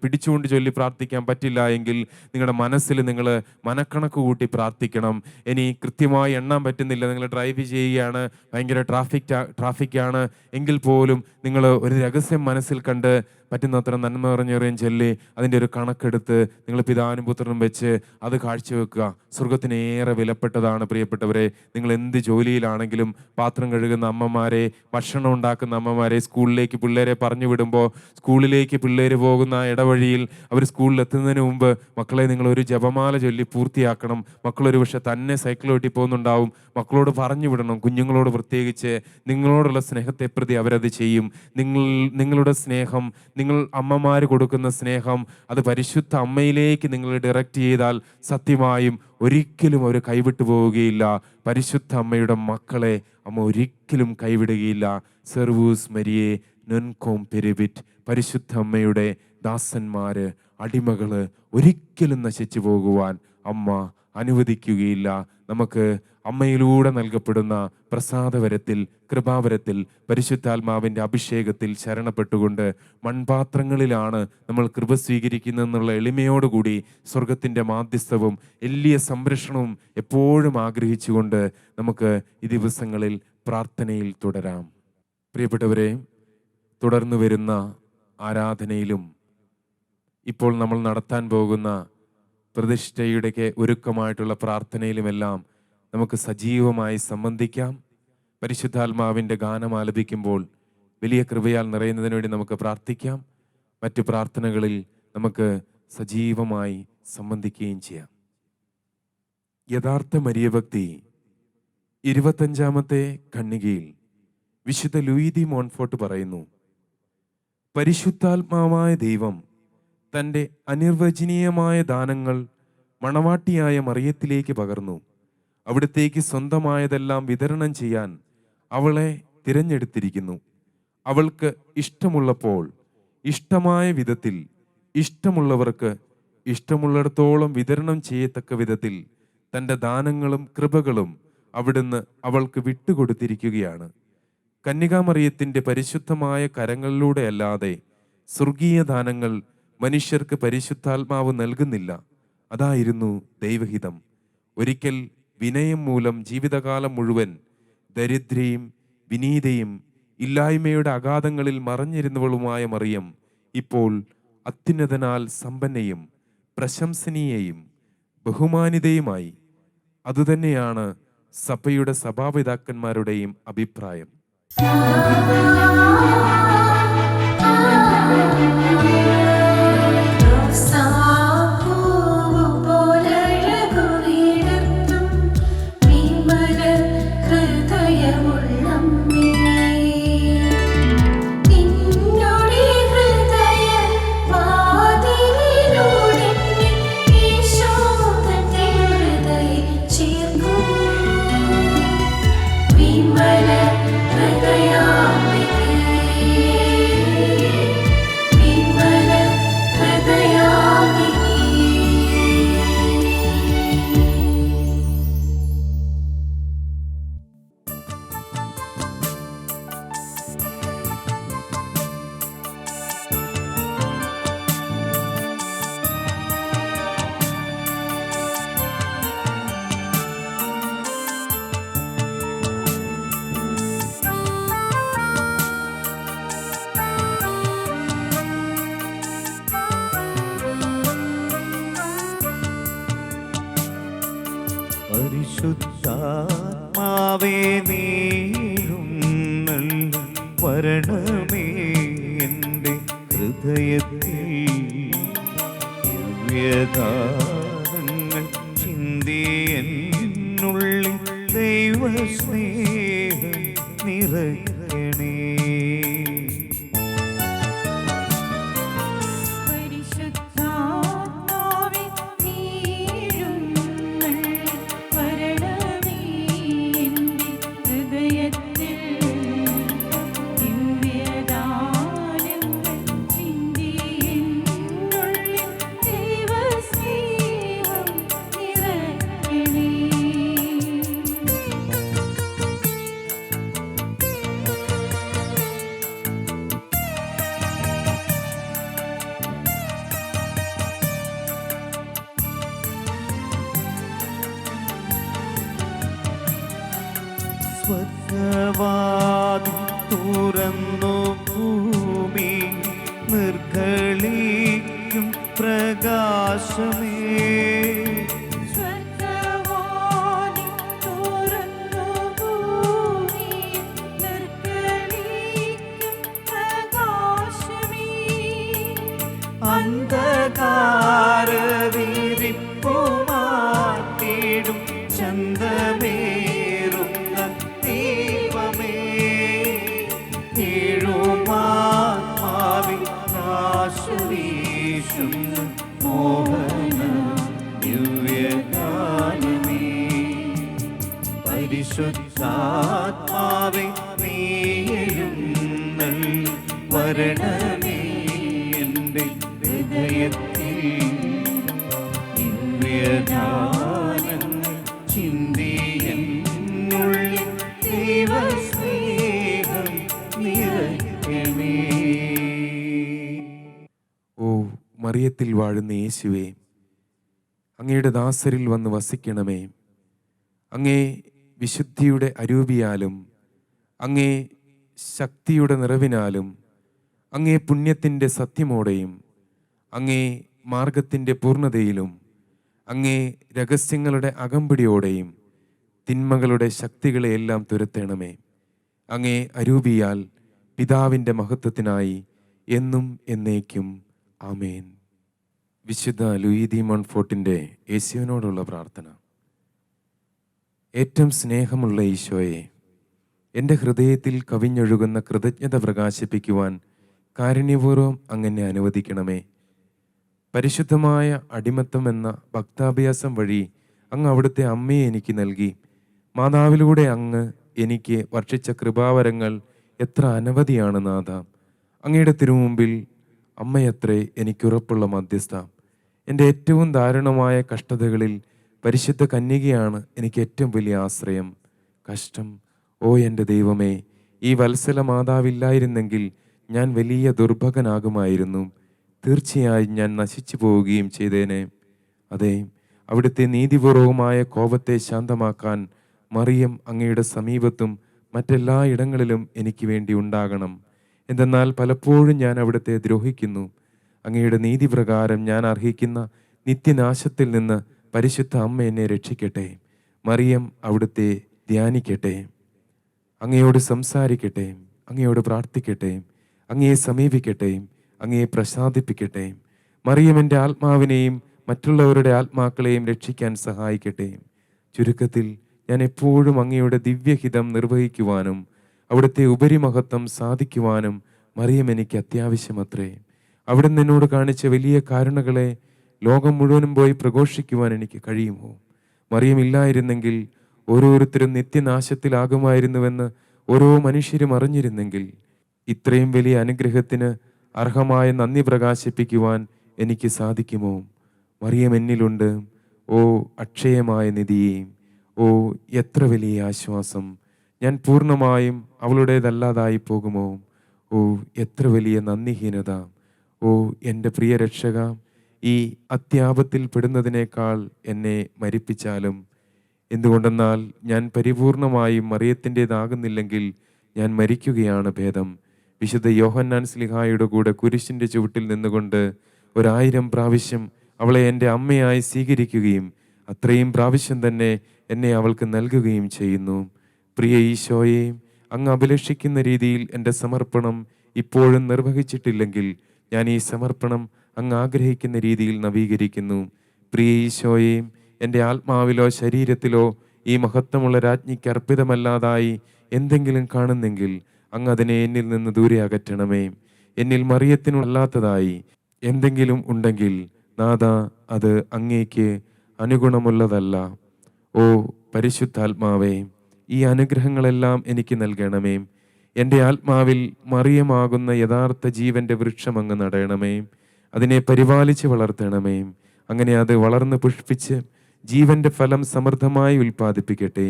പിടിച്ചുകൊണ്ട് ചൊല്ലി പ്രാർത്ഥിക്കാൻ പറ്റില്ല എങ്കിൽ നിങ്ങളുടെ മനസ്സിൽ നിങ്ങൾ മനക്കണക്ക് കൂട്ടി പ്രാർത്ഥിക്കണം. ഇനി കൃത്യമായി എണ്ണാൻ പറ്റുന്നില്ല, നിങ്ങൾ ഡ്രൈവ് ചെയ്യുകയാണ്, ഭയങ്കര ട്രാഫിക്കാണ് എങ്കിൽ പോലും നിങ്ങൾ ഒരു രഹസ്യം മനസ്സിൽ കണ്ട് പറ്റുന്നത്ര നന്മ നിറഞ്ഞേറിയും ചൊല്ലി അതിൻ്റെ ഒരു കണക്കെടുത്ത് നിങ്ങൾ പിതാനും പുത്രനും വെച്ച് അത് കാഴ്ചവെക്കുക. സ്വർഗത്തിന് ഏറെ വിലപ്പെട്ടതാണ് പ്രിയപ്പെട്ടവരെ. നിങ്ങൾ എന്ത് ജോലിയിലാണെങ്കിലും, പാത്രം കഴുകുന്ന അമ്മമാരെ, ഭക്ഷണം ഉണ്ടാക്കുന്ന അമ്മമാരെ, സ്കൂളിലേക്ക് പിള്ളേരെ പറഞ്ഞു വിടുമ്പോൾ സ്കൂളിലേക്ക് പിള്ളേർ പോകുന്ന ഇടവഴിയിൽ അവർ സ്കൂളിൽ എത്തുന്നതിന് മുമ്പ് മക്കളെ നിങ്ങൾ ഒരു ജപമാല ചൊല്ലി പൂർത്തിയാക്കണം. മക്കളൊരു പക്ഷെ തന്നെ സൈക്കിൾ ഓട്ടി പോകുന്നുണ്ടാവും. മക്കളോട് പറഞ്ഞു വിടണം. കുഞ്ഞുങ്ങളോട് പ്രത്യേകിച്ച് നിങ്ങളോടുള്ള സ്നേഹത്തെ പ്രതി അവരത് ചെയ്യും. നിങ്ങളുടെ സ്നേഹം, നിങ്ങൾ അമ്മമാർ കൊടുക്കുന്ന സ്നേഹം, അത് പരിശുദ്ധ അമ്മയിലേക്ക് നിങ്ങൾ ഡയറക്റ്റ് ചെയ്താൽ സത്യമായും ഒരിക്കലും അവർ കൈവിട്ടു പോവുകയില്ല. പരിശുദ്ധ അമ്മയുടെ മക്കളെ അമ്മ ഒരിക്കലും കൈവിടുകയില്ല. സെർവൂസ് മരിയേ നൊൻകോം പെരുവിറ്റ്. പരിശുദ്ധ അമ്മയുടെ ദാസന്മാര്, അടിമകള് ഒരിക്കലും നശിച്ചു പോകുവാൻ അമ്മ അനുവദിക്കുകയില്ല. നമുക്ക് അമ്മയിലൂടെ നൽകപ്പെടുന്ന പ്രസാദവരത്തിൽ, കൃപാവരത്തിൽ, പരിശുദ്ധാത്മാവിൻ്റെ അഭിഷേകത്തിൽ ശരണപ്പെട്ടുകൊണ്ട് മൺപാത്രങ്ങളിലാണ് നമ്മൾ കൃപ സ്വീകരിക്കുന്നതെന്നുള്ള എളിമയോടുകൂടി സ്വർഗത്തിൻ്റെ മാധ്യസ്ഥവും എല്ലിയ സംരക്ഷണവും എപ്പോഴും ആഗ്രഹിച്ചുകൊണ്ട് നമുക്ക് ഈ ദിവസങ്ങളിൽ പ്രാർത്ഥനയിൽ തുടരാം. പ്രിയപ്പെട്ടവരെ, തുടർന്നു വരുന്ന ആരാധനയിലും ഇപ്പോൾ നമ്മൾ നടത്താൻ പോകുന്ന പ്രതിഷ്ഠയുടെ ഒരുക്കമായിട്ടുള്ള പ്രാർത്ഥനയിലുമെല്ലാം നമുക്ക് സജീവമായി സംബന്ധിക്കാം. പരിശുദ്ധാത്മാവിൻ്റെ ഗാനം ആലപിക്കുമ്പോൾ വലിയ കൃപയാൽ നിറയുന്നതിന് വേണ്ടി നമുക്ക് പ്രാർത്ഥിക്കാം. മറ്റു പ്രാർത്ഥനകളിൽ നമുക്ക് സജീവമായി സംബന്ധിക്കുകയും ചെയ്യാം. യഥാർത്ഥ മരിയഭക്തി 25-ാമത്തെ ഖണ്ഡികയിൽ വിശുദ്ധ ലൂയി ദി മോൺഫോർട്ട് പറയുന്നു, പരിശുദ്ധാത്മാവായ ദൈവം തൻ്റെ അനിർവചനീയമായ ദാനങ്ങൾ മണവാട്ടിയായ മറിയത്തിലേക്ക് പകർന്നു. അവിടത്തേക്ക് സ്വന്തമായതെല്ലാം വിതരണം ചെയ്യാൻ അവളെ തിരഞ്ഞെടുത്തിരിക്കുന്നു. അവൾക്ക് ഇഷ്ടമുള്ളപ്പോൾ ഇഷ്ടമായ വിധത്തിൽ ഇഷ്ടമുള്ളവർക്ക് ഇഷ്ടമുള്ളിടത്തോളം വിതരണം ചെയ്യത്തക്ക വിധത്തിൽ തൻ്റെ ദാനങ്ങളും കൃപകളും അവിടുന്ന് അവൾക്ക് വിട്ടുകൊടുത്തിരിക്കുകയാണ്. കന്യകാമറിയത്തിൻ്റെ പരിശുദ്ധമായ കരങ്ങളിലൂടെ അല്ലാതെ സ്വർഗീയ ദാനങ്ങൾ മനുഷ്യർക്ക് പരിശുദ്ധാത്മാവ് നൽകുന്നില്ല. അതായിരുന്നു ദൈവഹിതം. ഒരിക്കൽ വിനയം മൂലം ജീവിതകാലം മുഴുവൻ ദരിദ്രയും വിനീതയും ഇല്ലായ്മയുടെ അഗാധങ്ങളിൽ മറഞ്ഞിരുന്നവളുമായ മറിയം ഇപ്പോൾ അത്യുന്നതനാൽ സമ്പന്നയും പ്രശംസനീയയും ബഹുമാനിതയുമായി. അതുതന്നെയാണ് സഭയുടെ സഭാപിതാക്കന്മാരുടെയും അഭിപ്രായം. പരിശുദ്ധാത്മാവേ നീഴുന്നള്ളി വരണമേ എൻ്റെ ഹൃദയത്തിൽ. ദിവ്യദാനങ്ങൾ ചിന്തി എന്നുള്ളിൽ ദൈവസ്നേഹം നിറയ്ക്കണേ. സ്വർഗവാതിൽ തുറന്നു ഭൂമി നിർഗളിക്കും പ്രകാശമേ. അന്ധകാര വിരിപ്പു മാറ്റിടും ചന്തമേറുന്ന ദൈവമേ. ഏഴുമാത്മാവിൽ ആശ്വസിക്കുന്ന മോഹന ദിവ്യഗാനമേ. പരിശുദ്ധാത്മാവേ നീ എഴുന്നള്ളി വരണമേ എൻ്റെ ഹൃദയത്തിൽ. ദിവ്യദാനങ്ങൾ ചിന്തി എന്നുള്ളിൽ ദൈവസ്നേഹം നിറയ്ക്കണേ. ഓ മറിയത്തിൽ വാഴുന്ന യേശുവേ, അങ്ങയുടെ ദാസരിൽ വന്ന് വസിക്കണമേ. അങ്ങേ വിശുദ്ധിയുടെ അരൂപിയാലും അങ്ങേ ശക്തിയുടെ നിറവിനാലും അങ്ങേ പുണ്യത്തിൻ്റെ സത്യമോടെയും അങ്ങേ മാർഗത്തിൻ്റെ പൂർണ്ണതയിലും അങ്ങേ രഹസ്യങ്ങളുടെ അകമ്പടിയോടെയും തിന്മകളുടെ ശക്തികളെയെല്ലാം തുരത്തേണമേ. അങ്ങേ അരൂപിയാൽ പിതാവിൻ്റെ മഹത്വത്തിനായി എന്നും എന്നേക്കും ആമേൻ. വിശുദ്ധ ലൂയി ദി മോൺഫോർട്ടിൻ്റെ യേശുവിനോടുള്ള പ്രാർത്ഥന. ഏറ്റവും സ്നേഹമുള്ള ഈശോയെ, എൻ്റെ ഹൃദയത്തിൽ കവിഞ്ഞൊഴുകുന്ന കൃതജ്ഞത പ്രകാശിപ്പിക്കുവാൻ കാരുണ്യപൂർവ്വം അങ്ങനെ അനുവദിക്കണമേ. പരിശുദ്ധമായ അടിമത്തം എന്ന ഭക്താഭ്യാസം വഴി അങ്ങ് അവിടുത്തെ അമ്മയെ എനിക്ക് നൽകി. മാതാവിലൂടെ അങ്ങ് എനിക്ക് വർഷിച്ച കൃപാവരങ്ങൾ എത്ര അനവധിയാണ് നാഥ. അങ്ങയുടെ തിരുമുമ്പിൽ അമ്മയത്രേ എനിക്കുറപ്പുള്ള മധ്യസ്ഥ. എൻ്റെ ഏറ്റവും ദാരുണമായ കഷ്ടതകളിൽ പരിശുദ്ധ കന്യകയാണ് എനിക്ക് ഏറ്റവും വലിയ ആശ്രയം. കഷ്ടം, ഓ എൻ്റെ ദൈവമേ, ഈ വത്സല മാതാവില്ലായിരുന്നെങ്കിൽ ഞാൻ വലിയ ദുർഭകനാകുമായിരുന്നു. തീർച്ചയായും ഞാൻ നശിച്ചു പോവുകയും ചെയ്തേനെ. അതെ, അവിടുത്തെ നീതിപൂർവമായ കോപത്തെ ശാന്തമാക്കാൻ മറിയം അങ്ങയുടെ സമീപത്തും മറ്റെല്ലാ ഇടങ്ങളിലും എനിക്ക് വേണ്ടി ഉണ്ടാകണം. എന്തെന്നാൽ പലപ്പോഴും ഞാൻ അവിടുത്തെ ദ്രോഹിക്കുന്നു. അങ്ങയുടെ നീതിപ്രകാരം ഞാൻ അർഹിക്കുന്ന നിത്യനാശത്തിൽ നിന്ന് പരിശുദ്ധ അമ്മ എന്നെ രക്ഷിക്കട്ടെ. മറിയം അവിടുത്തെ ധ്യാനിക്കട്ടെ, അങ്ങയോട് സംസാരിക്കട്ടെ, അങ്ങയോട് പ്രാർത്ഥിക്കട്ടെ, അങ്ങയെ സമീപിക്കട്ടെ, അങ്ങയെ പ്രസാദിപ്പിക്കട്ടെ. മറിയം എൻ്റെ ആത്മാവിനെയും മറ്റുള്ളവരുടെ ആത്മാക്കളെയും രക്ഷിക്കാൻ സഹായിക്കട്ടെ. ചുരുക്കത്തിൽ ഞാൻ എപ്പോഴും അങ്ങയുടെ ദിവ്യഹിതം നിർവഹിക്കുവാനും അവിടുത്തെ ഉപരിമഹത്വം സാധിക്കുവാനും മറിയം എനിക്ക് അത്യാവശ്യമത്രേ. അവിടുന്ന് എന്നോട് കാണിച്ച വലിയ കാരുണകളെ ലോകം മുഴുവനും പോയി പ്രഘോഷിക്കുവാൻ എനിക്ക് കഴിയുമോ? മറിയം ഇല്ലായിരുന്നെങ്കിൽ ഓരോരുത്തരും നിത്യനാശത്തിലാകുമായിരുന്നുവെന്ന് ഓരോ മനുഷ്യരും അറിഞ്ഞിരുന്നെങ്കിൽ ഇത്രയും വലിയ അനുഗ്രഹത്തിന് അർഹമായ നന്ദി പ്രകാശിപ്പിക്കുവാൻ എനിക്ക് സാധിക്കുമോ? മറിയം എന്നിലുണ്ട്. ഓ അക്ഷയമായ നിധിയെ, ഓ എത്ര വലിയ ആശ്വാസം! ഞാൻ പൂർണ്ണമായും അവളുടേതല്ലാതായി പോകുമോ? ഓ എത്ര വലിയ നന്ദിഹീനത! ഓ എൻ്റെ പ്രിയ രക്ഷക, ഈ അത്യാപത്തിൽ പെടുന്നതിനേക്കാൾ എന്നെ മരിപ്പിച്ചാലും. എന്തുകൊണ്ടെന്നാൽ ഞാൻ പരിപൂർണമായും മറിയത്തിൻ്റെതാകുന്നില്ലെങ്കിൽ ഞാൻ മരിക്കുകയാണ് ഭേദം. വിശുദ്ധ യോഹന്നാൻ സ്ലിഹായുടെ കൂടെ കുരിശിൻ്റെ ചുവട്ടിൽ നിന്നുകൊണ്ട് 1000 പ്രാവശ്യം അവളെ എൻ്റെ അമ്മയായി സ്വീകരിക്കുകയും അത്രയും പ്രാവശ്യം തന്നെ എന്നെ അവൾക്ക് നൽകുകയും ചെയ്യുന്നു. പ്രിയ ഈശോയെ, അങ്ങ് അഭിലഷിക്കുന്ന രീതിയിൽ എൻ്റെ സമർപ്പണം ഇപ്പോഴും നിർവഹിച്ചിട്ടില്ലെങ്കിൽ ഞാൻ ഈ സമർപ്പണം അങ്ങ് ആഗ്രഹിക്കുന്ന രീതിയിൽ നവീകരിക്കുന്നു. പ്രിയ ഈശോയെ, എൻ്റെ ആത്മാവിലോ ശരീരത്തിലോ ഈ മഹത്വമുള്ള രാജ്ഞിക്ക് അർപ്പിതമല്ലാതായി എന്തെങ്കിലും കാണുന്നെങ്കിൽ അങ്ങ് അതിനെ എന്നിൽ നിന്ന് ദൂരെ അകറ്റണമേ. എന്നിൽ മറിയത്തിനല്ലാത്തതായി എന്തെങ്കിലും ഉണ്ടെങ്കിൽ നാഥ, അത് അങ്ങേക്ക് അനുഗുണമുള്ളതല്ല. ഓ പരിശുദ്ധാത്മാവേ, ഈ അനുഗ്രഹങ്ങളെല്ലാം എനിക്ക് നൽകണമേ. എൻ്റെ ആത്മാവിൽ മറിയമാകുന്ന യഥാർത്ഥ ജീവന്റെ വൃക്ഷം അങ്ങ് നടയണമേ. അതിനെ പരിപാലിച്ച് വളർത്തണമേ. അങ്ങനെ അത് വളർന്ന് പുഷ്പിച്ച് ജീവന്റെ ഫലം സമൃദ്ധമായി ഉൽപ്പാദിപ്പിക്കട്ടെ.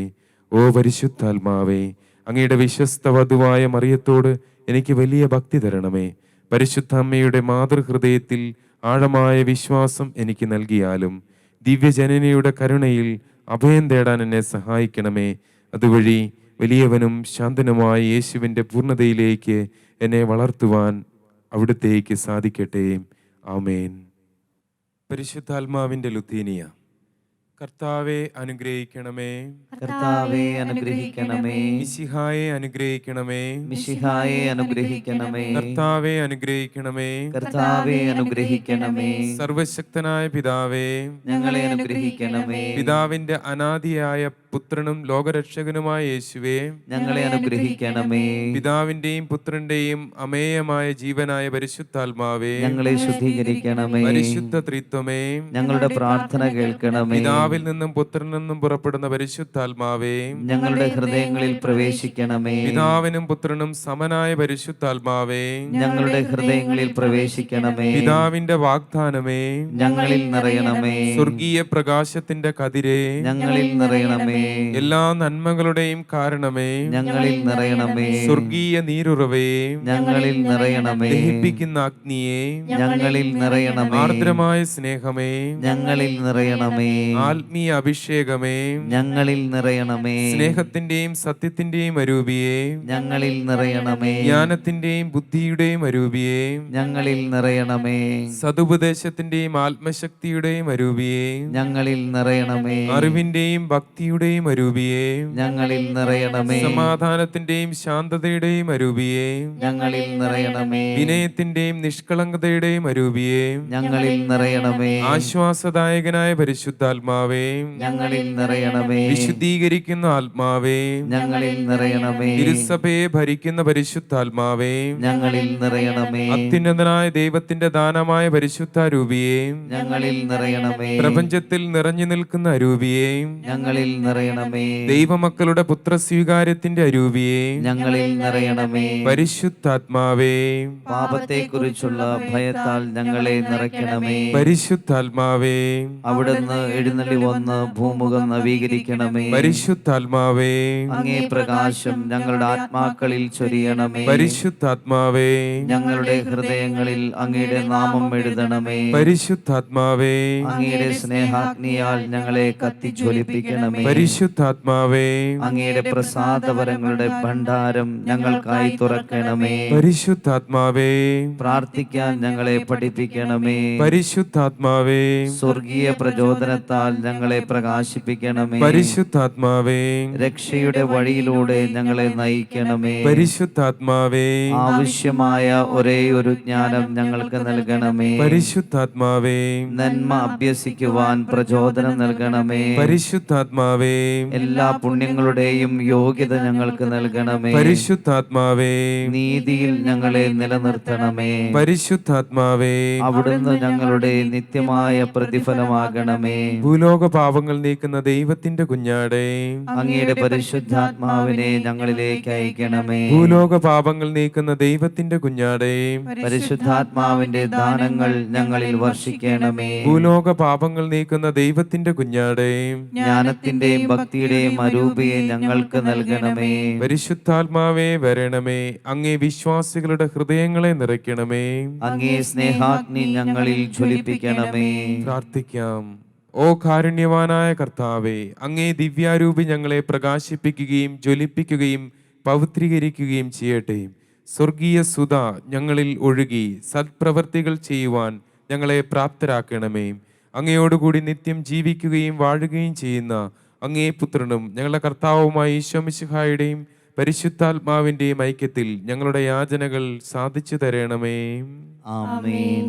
ഓ പരിശുദ്ധാത്മാവേ, അങ്ങയുടെ വിശ്വസ്ത വധുവായ മറിയത്തോട് എനിക്ക് വലിയ ഭക്തി തരണമേ. പരിശുദ്ധ അമ്മയുടെ മാതൃഹൃദയത്തിൽ ആഴമായ വിശ്വാസം എനിക്ക് നൽകിയാലും ദിവ്യജനനിയുടെ കരുണയിൽ അഭയം തേടാൻ എന്നെ സഹായിക്കണമേ. അതുവഴി വലിയവനും ശാന്തനുമായ യേശുവിൻ്റെ പൂർണ്ണതയിലേക്ക് എന്നെ വളർത്തുവാൻ അവിടുത്തേക്ക് സാധിക്കട്ടെ. ആമേൻ. പരിശുദ്ധാത്മാവിൻ്റെ ലുത്തീനിയ. കർത്താവെ അനുഗ്രഹിക്കണമേ. കർത്താവെ അനുഗ്രഹിക്കണമേ. മിശിഹായെ അനുഗ്രഹിക്കണമേ. മിശിഹായെ അനുഗ്രഹിക്കണമേ. കർത്താവെ അനുഗ്രഹിക്കണമേ. കർത്താവെ അനുഗ്രഹിക്കണമേ. സർവശക്തനായ പിതാവേ, ഞങ്ങളെ അനുഗ്രഹിക്കണമേ. പിതാവിന്റെ അനാദിയായ പുത്രനും ലോകരക്ഷകനുമായ യേശുവേ, ഞങ്ങളെ അനുഗ്രഹിക്കണമേ. പിതാവിന്റെയും പുത്രന്റെയും അമേയമായ ജീവനായ പരിശുദ്ധാത്മാവേ, ഞങ്ങളെ ശുദ്ധീകരിക്കണമേ. പരിശുദ്ധ ത്രിത്വമേ, ഞങ്ങളുടെ പ്രാർത്ഥന കേൾക്കണമേ. പിതാവിൽ നിന്നും പുത്രനിൽ നിന്നും പുറപ്പെടുന്ന പരിശുദ്ധാത്മാവേ, ഞങ്ങളുടെ ഹൃദയങ്ങളിൽ പ്രവേശിക്കണമേ. പിതാവിനും പുത്രനും സമനായ പരിശുദ്ധാത്മാവേ, ഞങ്ങളുടെ ഹൃദയങ്ങളിൽ പ്രവേശിക്കണമേ. പിതാവിന്റെ വാഗ്ദാനമേ, ഞങ്ങളിൽ നിറയണമേ. സ്വർഗീയ പ്രകാശത്തിന്റെ കതിരേ, ഞങ്ങളിൽ നിറയണമേ. എല്ലാ നന്മകളുടെയും കാരണമേ, ഞങ്ങളിൽ നിറയണമേ. സ്വർഗീയ നീരുറവേ, ഞങ്ങളിൽ നിറയണമേ. ദഹിപ്പിക്കുന്ന അഗ്നിയെ, ഞങ്ങളിൽ നിറയണമേ. ആർദ്രമായ സ്നേഹമേ, ഞങ്ങളിൽ നിറയണമേ. ആത്മീയ അഭിഷേകമേ, ഞങ്ങളിൽ നിറയണമേ. സ്നേഹത്തിന്റെയും സത്യത്തിന്റെയും അരൂപിയെ, ഞങ്ങളിൽ നിറയണമേ. ജ്ഞാനത്തിന്റെയും ബുദ്ധിയുടെയും അരൂപിയെ, ഞങ്ങളിൽ നിറയണമേ. സതുപദേശത്തിന്റെയും ആത്മശക്തിയുടെയും അരൂപിയെ, ഞങ്ങളിൽ നിറയണമേ. അറിവിന്റെയും ഭക്തിയുടെയും കരുണയുടെയും അരൂപിയെ ഞങ്ങളിൽ നിറയണമേ. സമാധാനത്തിന്റെയും ശാന്തതയുടെയും അരൂപിയെ ഞങ്ങളിൽ നിറയണമേ. വിനയത്തിന്റെയും നിഷ്കളങ്കതയുടെയും അരൂപിയെ ഞങ്ങളിൽ നിറയണമേ. ആശ്വാസദായകനായ പരിശുദ്ധാത്മാവേ ഞങ്ങളിൽ നിറയണമേ. വിശുദ്ധീകരിക്കുന്ന ആത്മാവേ ഞങ്ങളിൽ നിറയണമേ. തിരുസഭയെ ഭരിക്കുന്ന പരിശുദ്ധാത്മാവേ ഞങ്ങളിൽ നിറയണമേ. അത്യുന്നതനായ ദൈവത്തിന്റെ ദാനമായ പരിശുദ്ധാരൂപിയെ ഞങ്ങളിൽ നിറയണമേ. പ്രപഞ്ചത്തിൽ നിറഞ്ഞു നിൽക്കുന്ന അരൂപിയെ ഞങ്ങളിൽ നിറയണമേ. ദൈവമക്കളുടെ പുത്രസ്വീകാര്യത്തിന്റെ അരൂപിയെ ഞങ്ങളിൽ നിറയണമേ. പരിശുദ്ധാത്മാവേ പാപത്തെക്കുറിച്ചുള്ള ഭയത്താൽ ഞങ്ങളെ നിറയ്ക്കണമേ. പരിശുദ്ധാത്മാവേ അവിടുന്ന് എഴുന്നള്ളി വന്ന് ഭൂമുഖം നവീകരിക്കണമേ. പരിശുദ്ധാത്മാവേ അങ്ങേ പ്രകാശം ഞങ്ങളുടെ ആത്മാക്കളിൽ ചൊരിയണമേ. പരിശുദ്ധാത്മാവേ ഞങ്ങളുടെ ഹൃദയങ്ങളിൽ അങ്ങയുടെ നാമം എഴുതണമേ. പരിശുദ്ധാത്മാവേ അങ്ങയുടെ സ്നേഹാഗ്നിയാൽ ഞങ്ങളെ കത്തിജ്വലിപ്പിക്കണമേ. പരിശുദ്ധാത്മാവേ അങ്ങയുടെ പ്രസാദവരങ്ങളുടെ ഭണ്ഡാരം ഞങ്ങൾക്കായി തുറക്കണമേ. പരിശുദ്ധാത്മാവേ പ്രാർത്ഥിക്കാൻ ഞങ്ങളെ പഠിപ്പിക്കണമേ. പരിശുദ്ധാത്മാവേ സ്വർഗീയ പ്രചോദനത്താൽ ഞങ്ങളെ പ്രകാശിപ്പിക്കണമേ. പരിശുദ്ധാത്മാവേ രക്ഷയുടെ വഴിയിലൂടെ ഞങ്ങളെ നയിക്കണമേ. പരിശുദ്ധാത്മാവേ ആവശ്യമായ ഒരേ ഒരു ജ്ഞാനം ഞങ്ങൾക്ക് നൽകണമേ. പരിശുദ്ധാത്മാവേ നന്മ അഭ്യസിക്കുവാൻ പ്രചോദനം നൽകണമേ. പരിശുദ്ധാത്മാവേ എല്ലാ പുണ്യങ്ങളുടെയും യോഗ്യത ഞങ്ങൾക്ക് നൽകണമേ. പരിശുദ്ധാത്മാവേ നീതിയിൽ ഞങ്ങളെ നിലനിർത്തണമേ. പരിശുദ്ധാത്മാവേ അവിടുന്ന് ഞങ്ങളുടെ നിത്യമായ പ്രതിഫലമാകണമേ. ഭൂലോക പാപങ്ങൾ നീക്കുന്ന ദൈവത്തിന്റെ കുഞ്ഞാടേ അങ്ങയുടെ പരിശുദ്ധാത്മാവിനെ ഞങ്ങളിലേക്ക് അയക്കണമേ. ഭൂലോക പാപങ്ങൾ നീക്കുന്ന ദൈവത്തിന്റെ കുഞ്ഞാടേ പരിശുദ്ധാത്മാവിന്റെ ദാനങ്ങൾ ഞങ്ങളിൽ വർഷിക്കണമേ. ഭൂലോക പാപങ്ങൾ നീക്കുന്ന ദൈവത്തിന്റെ കുഞ്ഞാടേ ജ്ഞാനത്തിന്റെയും ഭക്തിയുടെയും അരൂപിയെ ഞങ്ങൾക്ക് നൽകണമേ. പരിശുദ്ധാത്മാവേ വരണമേ. അങ്ങേ വിശ്വാസികളുടെ ഹൃദയങ്ങളെ നിറയ്ക്കണമേ. അങ്ങേ സ്നേഹാഗ്നി ഞങ്ങളിൽ ജ്വലിപ്പിക്കണമേ. പ്രാർത്ഥിക്കാം. ഓ കാരുണ്യവാനായ കർത്താവേ, അങ്ങേ ദിവ്യാരൂപി ഞങ്ങളെ പ്രകാശിപ്പിക്കുകയും ജ്വലിപ്പിക്കുകയും പവിത്രീകരിക്കുകയും ചെയ്യട്ടെ. സ്വർഗീയ സുധ ഞങ്ങളിൽ ഒഴുകി സത്പ്രവർത്തികൾ ചെയ്യുവാൻ ഞങ്ങളെ പ്രാപ്തരാക്കണമേ. അങ്ങയോടുകൂടി നിത്യം ജീവിക്കുകയും വാഴുകയും ചെയ്യുന്ന അങ്ങേ പുത്രനും ഞങ്ങളുടെ കർത്താവുമായ ഈശോ മിശിഹായുടെയും പരിശുദ്ധാത്മാവിന്റെയും ഐക്യത്തിൽ ഞങ്ങളുടെ യാചനകൾ സാധിച്ചു തരണമേ. ആമേൻ.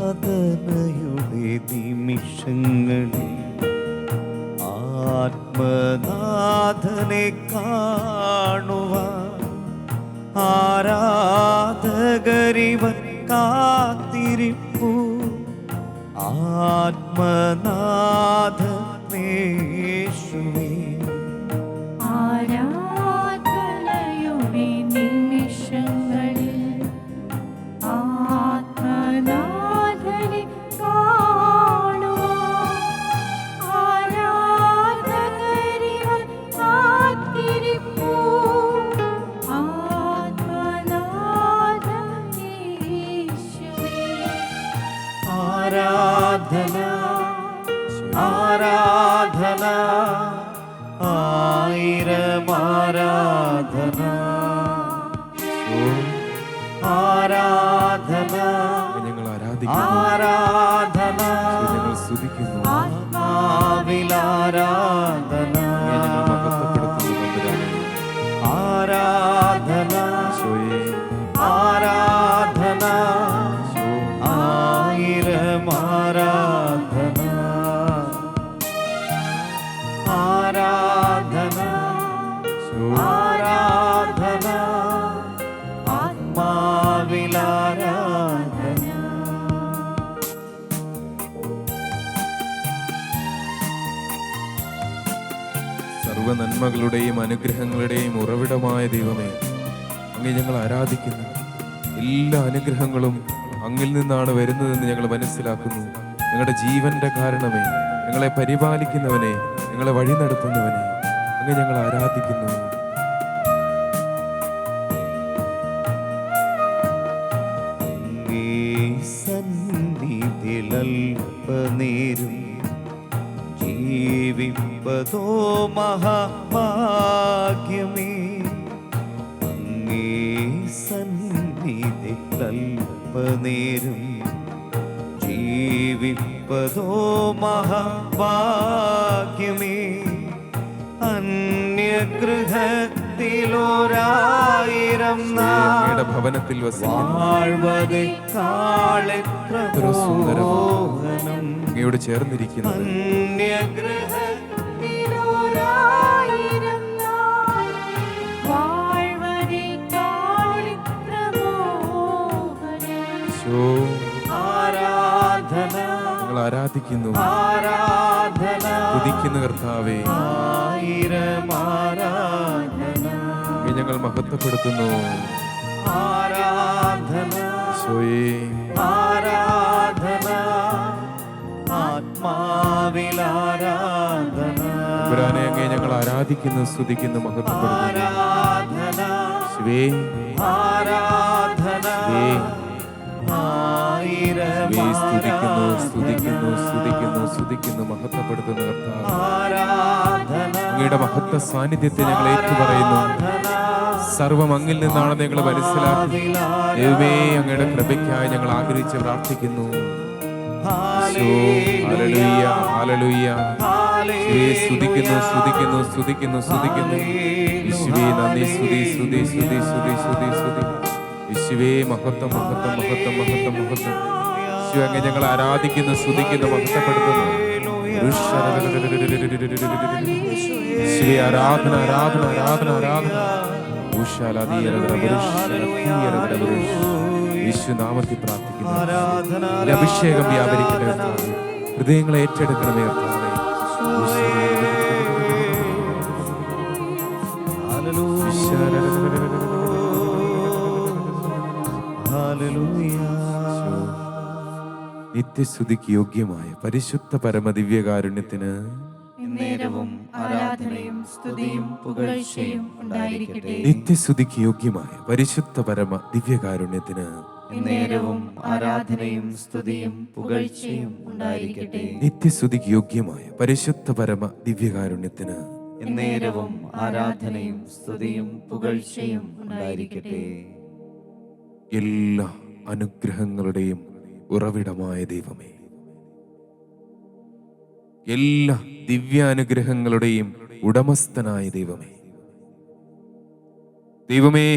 ആരാധനയുടെ നിമിഷങ്ങളിൽ ആത്മനാഥനെ കാണുവാൻ ആരാധകരിവൻ കാത്തിരിപ്പു. ആത്മനാഥനേശുവേ ആരാധനയുടെ നിമിഷങ്ങളിൽ ആത്മനാഥനെ കാണുവാൻ ആരാധകരിവൻ കാത്തിരിപ്പു. ആത്മനാഥനേശുവേ ആരാധന ആരാധന ആയിരം ആരാധന. ആരാധന ഞങ്ങൾ ആരാധിക്കുന്നു, ആരാധന ഞങ്ങൾ സ്തുതിക്കുന്നു, ആത്മാവിലാരാധന. ഞങ്ങൾ മഹത്വപ്പെടുത്തുന്നു തമ്പുരാനെ. ആരാധന സർവ്വ നന്മകളുടെയും അനുഗ്രഹങ്ങളുടെയും ഉറവിടമായ ദൈവമേ, അങ്ങേ ഞങ്ങൾ ആരാധിക്കുന്നു. എല്ലാ അനുഗ്രഹങ്ങളും അങ്ങിൽ നിന്നാണ് വരുന്നതെന്ന് ഞങ്ങൾ മനസ്സിലാക്കുന്നു. ഞങ്ങളുടെ ജീവന്റെ കാരണമേ, ഞങ്ങളെ പരിപാലിക്കുന്നവനെ, ഞങ്ങളെ വഴി നടത്തുന്നവനെ അങ്ങ് ഞങ്ങൾ ആരാധിക്കുന്നു. സന്നിധിയിലൽപ്പനേരം ജീവിപ്പതോ മഹാഭാഗ്യമേ. അങ്ങേ സന്നിധിയിലൽപ്പനേരം ജീവിപ്പതോ മഹാഭാഗ്യമേ. അന്യഗൃഹത്തിലൊരായിരം അങ്ങയുടെ ഭവനത്തിൽ വാഴ്വതേക്കാളെത്ര മോഹനം അങ്ങയോട് ചേർന്നിരിക്കുന്നത്. അന്യഗൃഹത്തിലൊരായിരം നാൾ വാഴ്വതേക്കാളെത്ര മോഹനം. ആരാധന ഞങ്ങൾ ആരാധിക്കുന്നു, ആരാധന സ്തുതിക്കുന്നു കർത്താവേ. ആയിരം ആരാധന അങ്ങയെ ഞങ്ങൾ മഹത്വപ്പെടുത്തുന്നു. ആരാധന ഈശോയേ, ആരാധന ആത്മാവിൽ ആരാധന പുരാനെ അങ്ങയെ ഞങ്ങൾ ആരാധിക്കുന്നു, സ്തുതിക്കുന്നു, മഹത്വപ്പെടുത്തുന്നു. ആരാധന ശിവേ, ആരാധന ശിവേ, ആയിരം ശിവേ, സ്തുതിക്കുന്നു, സ്തുതിക്കുന്നു, സ്തുതിക്കുന്നു, സ്തുതിക്കുന്നു, മഹത്വപ്പെടുത്തുന്നു കർത്താവേ. ആരാധന അങ്ങയുടെ മഹത്വ സാന്നിധ്യത്തെ ഞങ്ങൾ ഏറ്റുപറയുന്നു. സർവം അങ്ങിൽ നിന്നാണെന്ന് ഞങ്ങൾ മനസ്സിലാക്കി. ദൈവമേ, അങ്ങയുടെ കൃപയ്ക്കായി ഞങ്ങൾ ആഗ്രഹിച്ച് പ്രാർത്ഥിക്കുന്നു. Hallelujah, hallelujah. യേശുവേ, സ്തുതിക്കുന്നു, സ്തുതിക്കുന്നു, സ്തുതിക്കുന്നു, സ്തുതിക്കുന്നു. യേശുവേ, നന്ദി, സ്തുതി, സ്തുതി, സ്തുതി, സ്തുതി, സ്തുതി, സ്തുതി. യേശുവേ, മഹത്വം, മഹത്വം, മഹത്വം, മഹത്വം, മഹത്വം. യേശുവേ, അങ്ങയെ ഞങ്ങൾ ആരാധിക്കുന്നു, സ്തുതിക്കുന്നു, മഹത്വപ്പെടുത്തുന്നു. യേശുവേ, ആരാധന, ആരാധന, ആരാധന, ആരാധന. യേശുനാമത്തിൽ പ്രാർത്ഥിക്കുന്നു. ഈ അഭിഷേകം വ്യാപരിക്കട്ടെ കർത്താവേ. ഹൃദയങ്ങളെ ഏറ്റെടുക്കണമേ കർത്താവേ. നിത്യസ്തുതിക്ക് യോഗ്യമായ പരിശുദ്ധ പരമദിവ്യകാരുണ്യത്തിന് നേരവും ആരാധനയും സ്തുതിയും പുകഴ്ചയും ഉണ്ടായിരിക്കട്ടെ. നിത്യസ്തുതിക്ക് യോഗ്യമായ പരിശുദ്ധ പരമ ദിവ്യകാരുണ്യത്തിന് നേരവും ആരാധനയും സ്തുതിയും പുകഴ്ചയും ഉണ്ടായിരിക്കട്ടെ. നിത്യസ്തുതിക്ക് യോഗ്യമായ പരിശുദ്ധ പരമ ദിവ്യകാരുണ്യത്തിന് നേരവും ആരാധനയും സ്തുതിയും പുകഴ്ചയും ഉണ്ടായിരിക്കട്ടെ. എല്ലാ അനുഗ്രഹങ്ങളുടെയും ഉറവിടമായ ദൈവമേ, എല്ലാ ദിവ്യാനുഗ്രഹങ്ങളുടെയും ഉടമസ്ഥനായ ദൈവമേ, ദൈവമേ,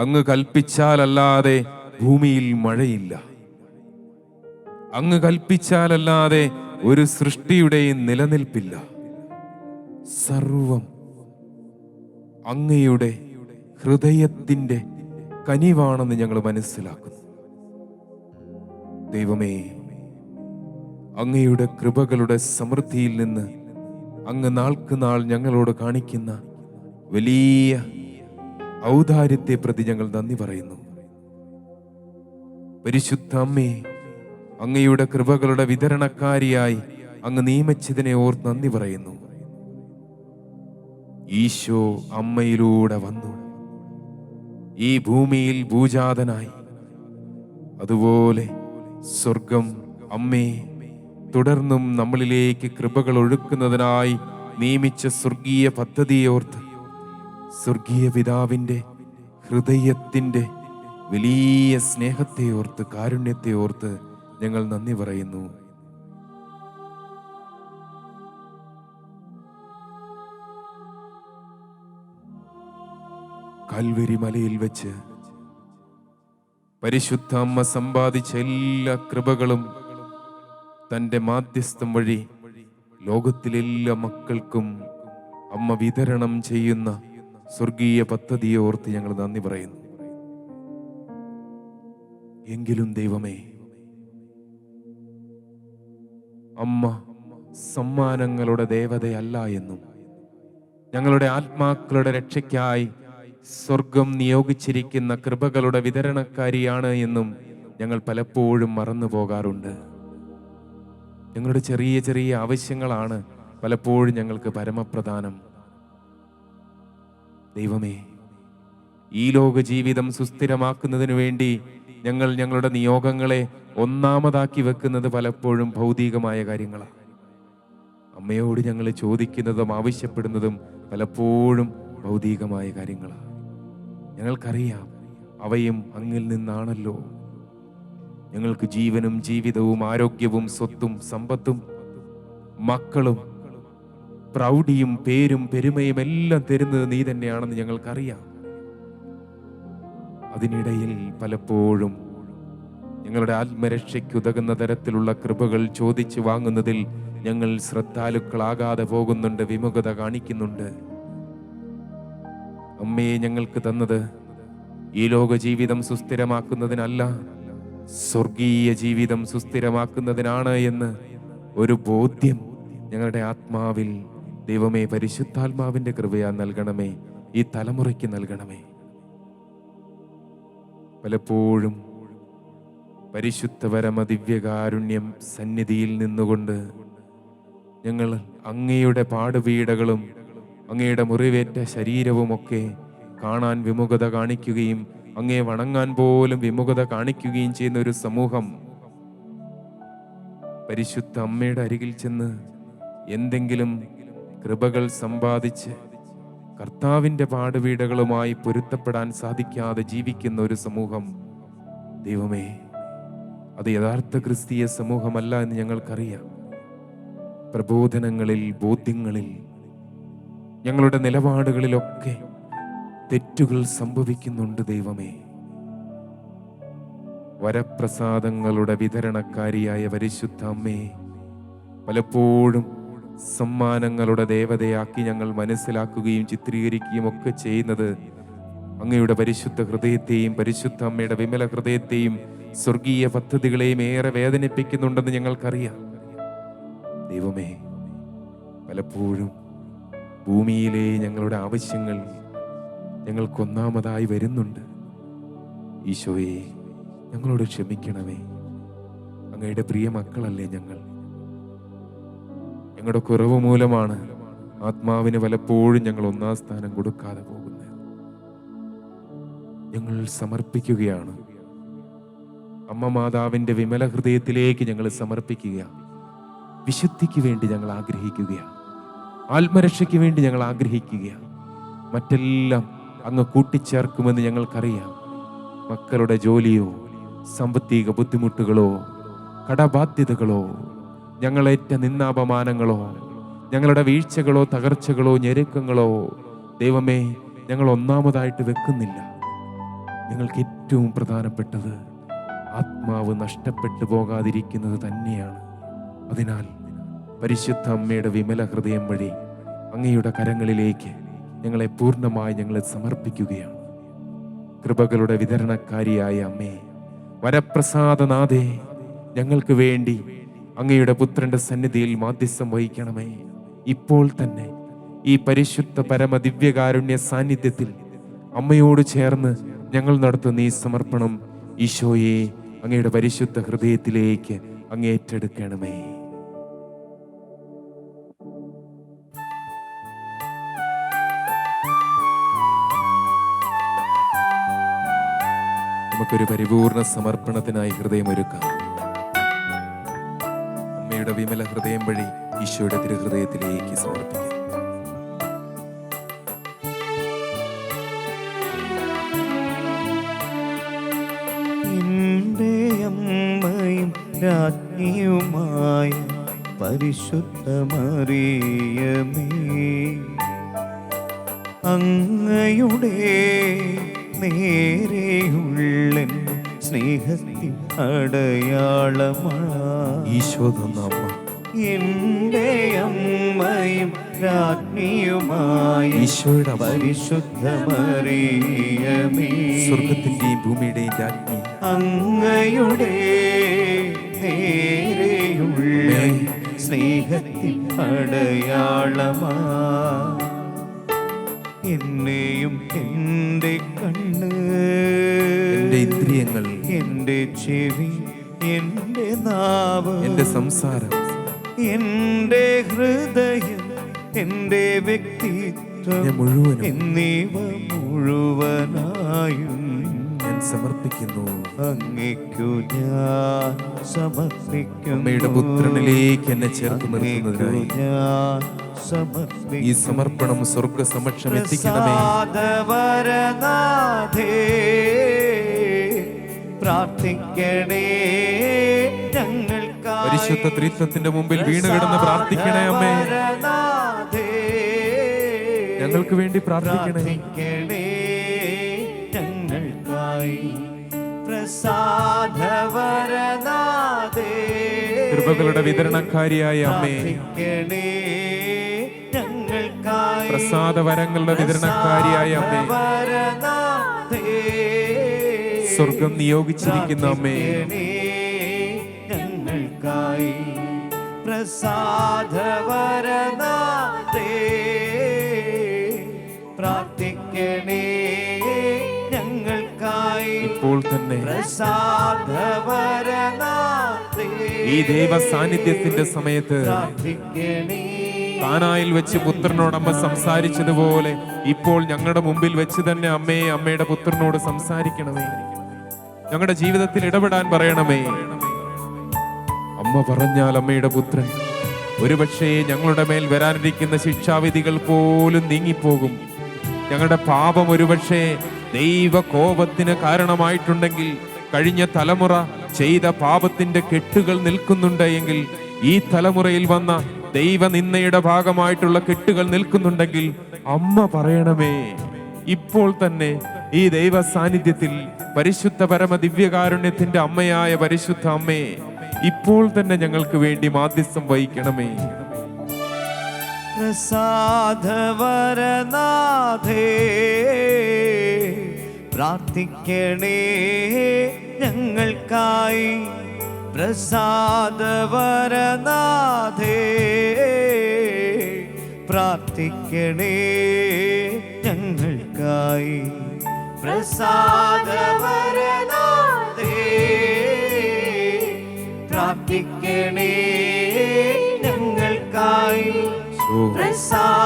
അങ്ങ് കൽപ്പിച്ചാലല്ലാതെ ഭൂമിയിൽ മഴയില്ല. അങ്ങ് കൽപ്പിച്ചാലല്ലാതെ ഒരു സൃഷ്ടിയുടെയും നിലനിൽപ്പില്ല. സർവം അങ്ങയുടെ ഹൃദയത്തിൻ്റെ കനിവാണെന്ന് ഞങ്ങൾ മനസ്സിലാക്കുന്നു. ദൈവമേ, അങ്ങയുടെ കൃപകളുടെ സമൃദ്ധിയിൽ നിന്ന് അങ്ങ് നാൾക്ക് നാൾ ഞങ്ങളോട് കാണിക്കുന്ന വലിയ ഔദാര്യത്തെ പ്രതി ഞങ്ങൾ നന്ദി പറയുന്നു. പരിശുദ്ധ അമ്മേ, അങ്ങയുടെ കൃപകളുടെ വിതരണക്കാരിയായി അങ്ങ് നിയമിച്ചതിനെ ഓർത്ത് നന്ദി പറയുന്നു. ഈശോ അമ്മയിലൂടെ വന്നു ഈ ഭൂമിയിൽ ഭൂജാതനായി. അതുപോലെ സ്വർഗം അമ്മേ തുടർന്നും നമ്മളിലേക്ക് കൃപകൾ ഒഴുക്കുന്നതിനായി നിയമിച്ച സ്വർഗീയ പദ്ധതിയോർത്ത്, സ്വർഗീയ പിതാവിൻ്റെ ഹൃദയത്തിൻ്റെ വലിയ സ്നേഹത്തെ ഓർത്ത്, കാരുണ്യത്തെ ഓർത്ത് ഞങ്ങൾ നന്ദി പറയുന്നു. കൽവരി മലയിൽ വെച്ച് പരിശുദ്ധ അമ്മ സമ്പാദിച്ച എല്ലാ കൃപകളും തൻ്റെ മാധ്യസ്ഥം വഴി ലോകത്തിലെല്ലാ മക്കൾക്കും അമ്മ വിതരണം ചെയ്യുന്ന സ്വർഗീയ പദ്ധതിയെ ഓർത്ത് ഞങ്ങൾ നന്ദി പറയുന്നു. എങ്കിലും ദൈവമേ, അമ്മ സമ്മാനങ്ങളുടെ ദേവതയല്ല എന്നും ഞങ്ങളുടെ ആത്മാക്കളുടെ രക്ഷയ്ക്കായി സ്വർഗം നിയോഗിച്ചിരിക്കുന്ന കൃപകളുടെ വിതരണക്കാരിയാണ് എന്നും ഞങ്ങൾ പലപ്പോഴും മറന്നു പോകാറുണ്ട്. ഞങ്ങളുടെ ചെറിയ ചെറിയ ആവശ്യങ്ങളാണ് പലപ്പോഴും ഞങ്ങൾക്ക് പരമപ്രധാനം. ദൈവമേ, ഈ ലോക ജീവിതം സുസ്ഥിരമാക്കുന്നതിനു വേണ്ടി ഞങ്ങൾ ഞങ്ങളുടെ നിയോഗങ്ങളെ ഒന്നാമതാക്കി വെക്കുന്നത് പലപ്പോഴും ഭൗതികമായ കാര്യങ്ങളാണ്. അമ്മയോട് ഞങ്ങൾ ചോദിക്കുന്നതും ആവശ്യപ്പെടുന്നതും പലപ്പോഴും ഭൗതികമായ കാര്യങ്ങളാണ്. ഞങ്ങൾക്കറിയാം അവയും അങ്ങിൽ നിന്നാണല്ലോ. ഞങ്ങൾക്ക് ജീവനും ജീവിതവും ആരോഗ്യവും സ്വത്തും സമ്പത്തും മക്കളും പ്രൗഢിയും പേരും പെരുമയും എല്ലാം തരുന്നത് നീ തന്നെയാണെന്ന് ഞങ്ങൾക്കറിയാം. അതിനിടയിൽ പലപ്പോഴും ഞങ്ങളുടെ ആത്മരക്ഷയ്ക്കുതകുന്ന തരത്തിലുള്ള കൃപകൾ ചോദിച്ചു വാങ്ങുന്നതിൽ ഞങ്ങൾ ശ്രദ്ധാലുക്കളാകാതെ പോകുന്നുണ്ട്, വിമുഖത കാണിക്കുന്നുണ്ട്. അമ്മയെ ഞങ്ങൾക്ക് തന്നത് ഈ ലോക ജീവിതം സുസ്ഥിരമാക്കുന്നതിനല്ല, സ്വർഗീയ ജീവിതം സുസ്ഥിരമാക്കുന്നതിനാണ് എന്ന് ഒരു ബോധ്യം ഞങ്ങളുടെ ആത്മാവിൽ ദൈവമേ പരിശുദ്ധാത്മാവിന്റെ കൃപയാ നൽകണമേ, ഈ തലമുറയ്ക്ക് നൽകണമേ. പലപ്പോഴും പരിശുദ്ധ പരമ ദിവ്യകാരുണ്യം സന്നിധിയിൽ നിന്നുകൊണ്ട് ഞങ്ങൾ അങ്ങയുടെ പാടുപീഡകളും അങ്ങയുടെ മുറിവേറ്റ ശരീരവുമൊക്കെ കാണാൻ വിമുഖത കാണിക്കുകയും അങ്ങയെ വണങ്ങാൻ പോലും വിമുഖത കാണിക്കുകയും ചെയ്യുന്ന ഒരു സമൂഹം പരിശുദ്ധ അമ്മയുടെ അരികിൽ ചെന്ന് എന്തെങ്കിലും കൃപകൾ സമ്പാദിച്ച് കർത്താവിൻ്റെ പാടുപീഡകളുമായി പൊരുത്തപ്പെടാൻ സാധിക്കാതെ ജീവിക്കുന്ന ഒരു സമൂഹം, ദൈവമേ, അത് യഥാർത്ഥ ക്രിസ്തീയ സമൂഹമല്ല എന്ന് ഞങ്ങൾക്കറിയാം. പ്രബോധനങ്ങളിൽ, ബോധ്യങ്ങളിൽ, ഞങ്ങളുടെ നിലപാടുകളിലൊക്കെ തെറ്റുകൾ സംഭവിക്കുന്നുണ്ട്. ദൈവമേ, വരപ്രസാദങ്ങളുടെ വിതരണക്കാരിയായ പരിശുദ്ധ അമ്മേ, പലപ്പോഴും സമ്മാനങ്ങളുടെ ദേവതയാക്കി ഞങ്ങൾ മനസ്സിലാക്കുകയും ചിത്രീകരിക്കുകയും ഒക്കെ ചെയ്യുന്നത് അങ്ങയുടെ പരിശുദ്ധ ഹൃദയത്തെയും പരിശുദ്ധ അമ്മയുടെ വിമല ഹൃദയത്തെയും സ്വർഗീയ പദ്ധതികളെയും ഏറെ വേദനിപ്പിക്കുന്നുണ്ടെന്ന് ഞങ്ങൾക്കറിയാം. ദൈവമേ, പലപ്പോഴും ഭൂമിയിലെ ഞങ്ങളുടെ ആവശ്യങ്ങൾ ഞങ്ങൾക്കൊന്നാമതായി വരുന്നുണ്ട്. ഈശോയെ, ഞങ്ങളോട് ക്ഷമിക്കണമേ. അങ്ങയുടെ പ്രിയ മക്കളല്ലേ ഞങ്ങൾ. ഞങ്ങളുടെ കുറവ് മൂലമാണ് ആത്മാവിന് പലപ്പോഴും ഞങ്ങൾ ഒന്നാം സ്ഥാനം കൊടുക്കാതെ പോകുന്നത്. ഞങ്ങൾ സമർപ്പിക്കുകയാണ്. അമ്മ മാതാവിന്റെ വിമല ഹൃദയത്തിലേക്ക് ഞങ്ങൾ സമർപ്പിക്കുക. വിശുദ്ധിക്ക് വേണ്ടി ഞങ്ങൾ ആഗ്രഹിക്കുകയാണ്. ആത്മരക്ഷയ്ക്ക് വേണ്ടി ഞങ്ങൾ ആഗ്രഹിക്കുകയാണ്. മറ്റെല്ലാം അങ്ങ് കൂട്ടിച്ചേർക്കുമെന്ന് ഞങ്ങൾക്കറിയാം. മക്കളുടെ ജോലിയോ, സാമ്പത്തിക ബുദ്ധിമുട്ടുകളോ, കടബാധ്യതകളോ, ഞങ്ങളേറ്റ നിന്ദാപമാനങ്ങളോ, ഞങ്ങളുടെ വീഴ്ചകളോ, തകർച്ചകളോ, ഞെരുക്കങ്ങളോ, ദൈവമേ, ഞങ്ങൾ ഒന്നാമതായിട്ട് വെക്കുന്നില്ല. ഞങ്ങൾക്ക് ഏറ്റവും പ്രധാനപ്പെട്ടത് ആത്മാവ് നഷ്ടപ്പെട്ടു പോകാതിരിക്കുന്നത് തന്നെയാണ്. അതിനാൽ പരിശുദ്ധ അമ്മയുടെ വിമല ഹൃദയം വഴി അങ്ങയുടെ കരങ്ങളിലേക്ക് ഞങ്ങളെ പൂർണ്ണമായി ഞങ്ങൾ സമർപ്പിക്കുകയാണ്. കൃപകളുടെ വിതരണക്കാരിയായ അമ്മേ, വരപ്രസാദനാഥേ, ഞങ്ങൾക്ക് വേണ്ടി അങ്ങയുടെ പുത്രന്റെ സന്നിധിയിൽ മാധ്യസ്ഥം വഹിക്കണമേ. ഇപ്പോൾ തന്നെ ഈ പരിശുദ്ധ പരമ ദിവ്യകാരുണ്യ സാന്നിധ്യത്തിൽ അമ്മയോട് ചേർന്ന് ഞങ്ങൾ നടത്തുന്ന ഈ സമർപ്പണം ഈശോയെ അങ്ങയുടെ പരിശുദ്ധ ഹൃദയത്തിലേക്ക് അങ്ങ് ഏറ്റെടുക്കണമേ. നമുക്കൊരു പരിപൂർണ സമർപ്പണത്തിനായി ഹൃദയമൊരുക്കാം. അമ്മയുടെ വിമല ഹൃദയം വഴി ഈശോയുടെ തിരുഹൃദയത്തിലേക്ക് സമർപ്പിക്കാം. എൻ്റെ അമ്മയും രാജ്ഞിയുമായ പരിശുദ്ധ മറിയമേ, അങ്ങയുടെ നേരെയുള്ള സ്നേഹത്തിൻ അടയാളമാണ് ഈശോ തന്ന അമ്മ, എൻ്റെ അമ്മയും രാജ്ഞിയുമായ ഈശോയുടെ പരിശുദ്ധ മറിയമേ, സ്വർഗത്തിന്റെയും ഭൂമിയുടെയും രാജ്ഞി, അങ്ങയുടെ നേരെയുള്ള സ്നേഹത്തിൻ അടയാളമാ എന്നെയും എൻ്റെ കണ്ണ്, എൻ്റെ ഇന്ദ്രിയങ്ങൾ, എൻ്റെ ചെവി, എൻ്റെ നാവ്, എൻ്റെ സംസാരം, എൻ്റെ ഹൃദയം, എൻ്റെ വ്യക്തിത്വം മുഴുവനും എന്നിവ മുഴുവനായും ഞാൻ സമർപ്പിക്കുന്നു. അങ്ങേക്കു ഞാൻ സമർപ്പിക്കുന്നു. അമ്മയുടെ പുത്രനിലേക്ക് എന്നെ ചേർത്ത് അങ്ങേക്കു നിർത്തുന്നതിനായി ഞാൻ ഈ സമർപ്പിക്കുന്നു. സമർപ്പണം സ്വർഗ സമക്ഷം എത്തിക്കണമേ. പ്രസാദവരനാഥേ, പ്രാർത്ഥിക്കണേ ഞങ്ങൾക്കായി. പരിശുദ്ധ ത്രിത്വത്തിന്റെ മുമ്പിൽ വീണ് കിടന്ന് പ്രാർത്ഥിക്കണേ അമ്മേ. പ്രസാദവരനാഥേ, ഞങ്ങൾക്ക് വേണ്ടി പ്രാർത്ഥിക്കണേ. പ്രാർത്ഥിക്കണേ ഞങ്ങൾക്കായി. പ്രസാദവരനാഥേ, കൃപകളുടെ വിതരണക്കാരിയായ അമ്മേ, പ്രാർത്ഥിക്കണേ ഞങ്ങൾക്കായി. പ്രസാദവരങ്ങളുടെ വിതരണക്കാരിയായ അമ്മേ, സ്വർഗം നിയോഗിച്ചിരിക്കുന്ന അമ്മേ, ഞങ്ങൾക്കായി. പ്രസാദവരനാഥേ, പ്രാർത്ഥിക്കണേ ഞങ്ങൾക്കായി. ഇപ്പോൾ തന്നെ പ്രസാദവരനാഥേ, ഈ ദൈവ സാന്നിധ്യത്തിന്റെ സമയത്ത് പ്രാർത്ഥിക്കണേ. കാനായിൽ വെച്ച് പുത്രനോട് അമ്മ സംസാരിച്ചതുപോലെ ഇപ്പോൾ ഞങ്ങളുടെ മുമ്പിൽ വെച്ച് തന്നെ അമ്മയെ, അമ്മയുടെ പുത്രനോട് സംസാരിക്കണമേ. ഞങ്ങളുടെ ജീവിതത്തിൽ ഇടപെടാൻ പറയണമേ. അമ്മ പറഞ്ഞാൽ അമ്മയുടെ പുത്രൻ ഒരുപക്ഷേ ഞങ്ങളുടെ മേൽ വരാനിരിക്കുന്ന ശിക്ഷാവിധികൾ പോലും നീങ്ങിപ്പോകും. ഞങ്ങളുടെ പാപം ഒരുപക്ഷേ ദൈവ കോപത്തിന് കാരണമായിട്ടുണ്ടെങ്കിൽ, കഴിഞ്ഞ തലമുറ ചെയ്ത പാപത്തിന്റെ കെട്ടുകൾ നിൽക്കുന്നുണ്ട് എങ്കിൽ, ഈ തലമുറയിൽ വന്ന ദൈവനിന്ദയുടെ ഭാഗമായിട്ടുള്ള കെട്ടുകൾ നിൽക്കുന്നുണ്ടെങ്കിൽ അമ്മ പറയണമേ. ഇപ്പോൾ തന്നെ ഈ ദൈവ സാന്നിധ്യത്തിൽ പരിശുദ്ധ പരമ ദിവ്യകാരുണ്യത്തിന്റെ അമ്മയായ പരിശുദ്ധ അമ്മേ, ഇപ്പോൾ തന്നെ ഞങ്ങൾക്ക് വേണ്ടി മാധ്യസ്ഥം വഹിക്കണമേ. പ്രസാദവരനാഥേ, പ്രാർത്ഥിക്കണേ ഞങ്ങൾക്കായി. പ്രസാദവരനാഥേ, പ്രാർത്ഥിക്കണേ ഞങ്ങൾക്കായി. പ്രസാദവരനാഥേ, പ്രാർത്ഥിക്കണേ ഞങ്ങൾക്കായി. പ്രസാദവരനാഥേ,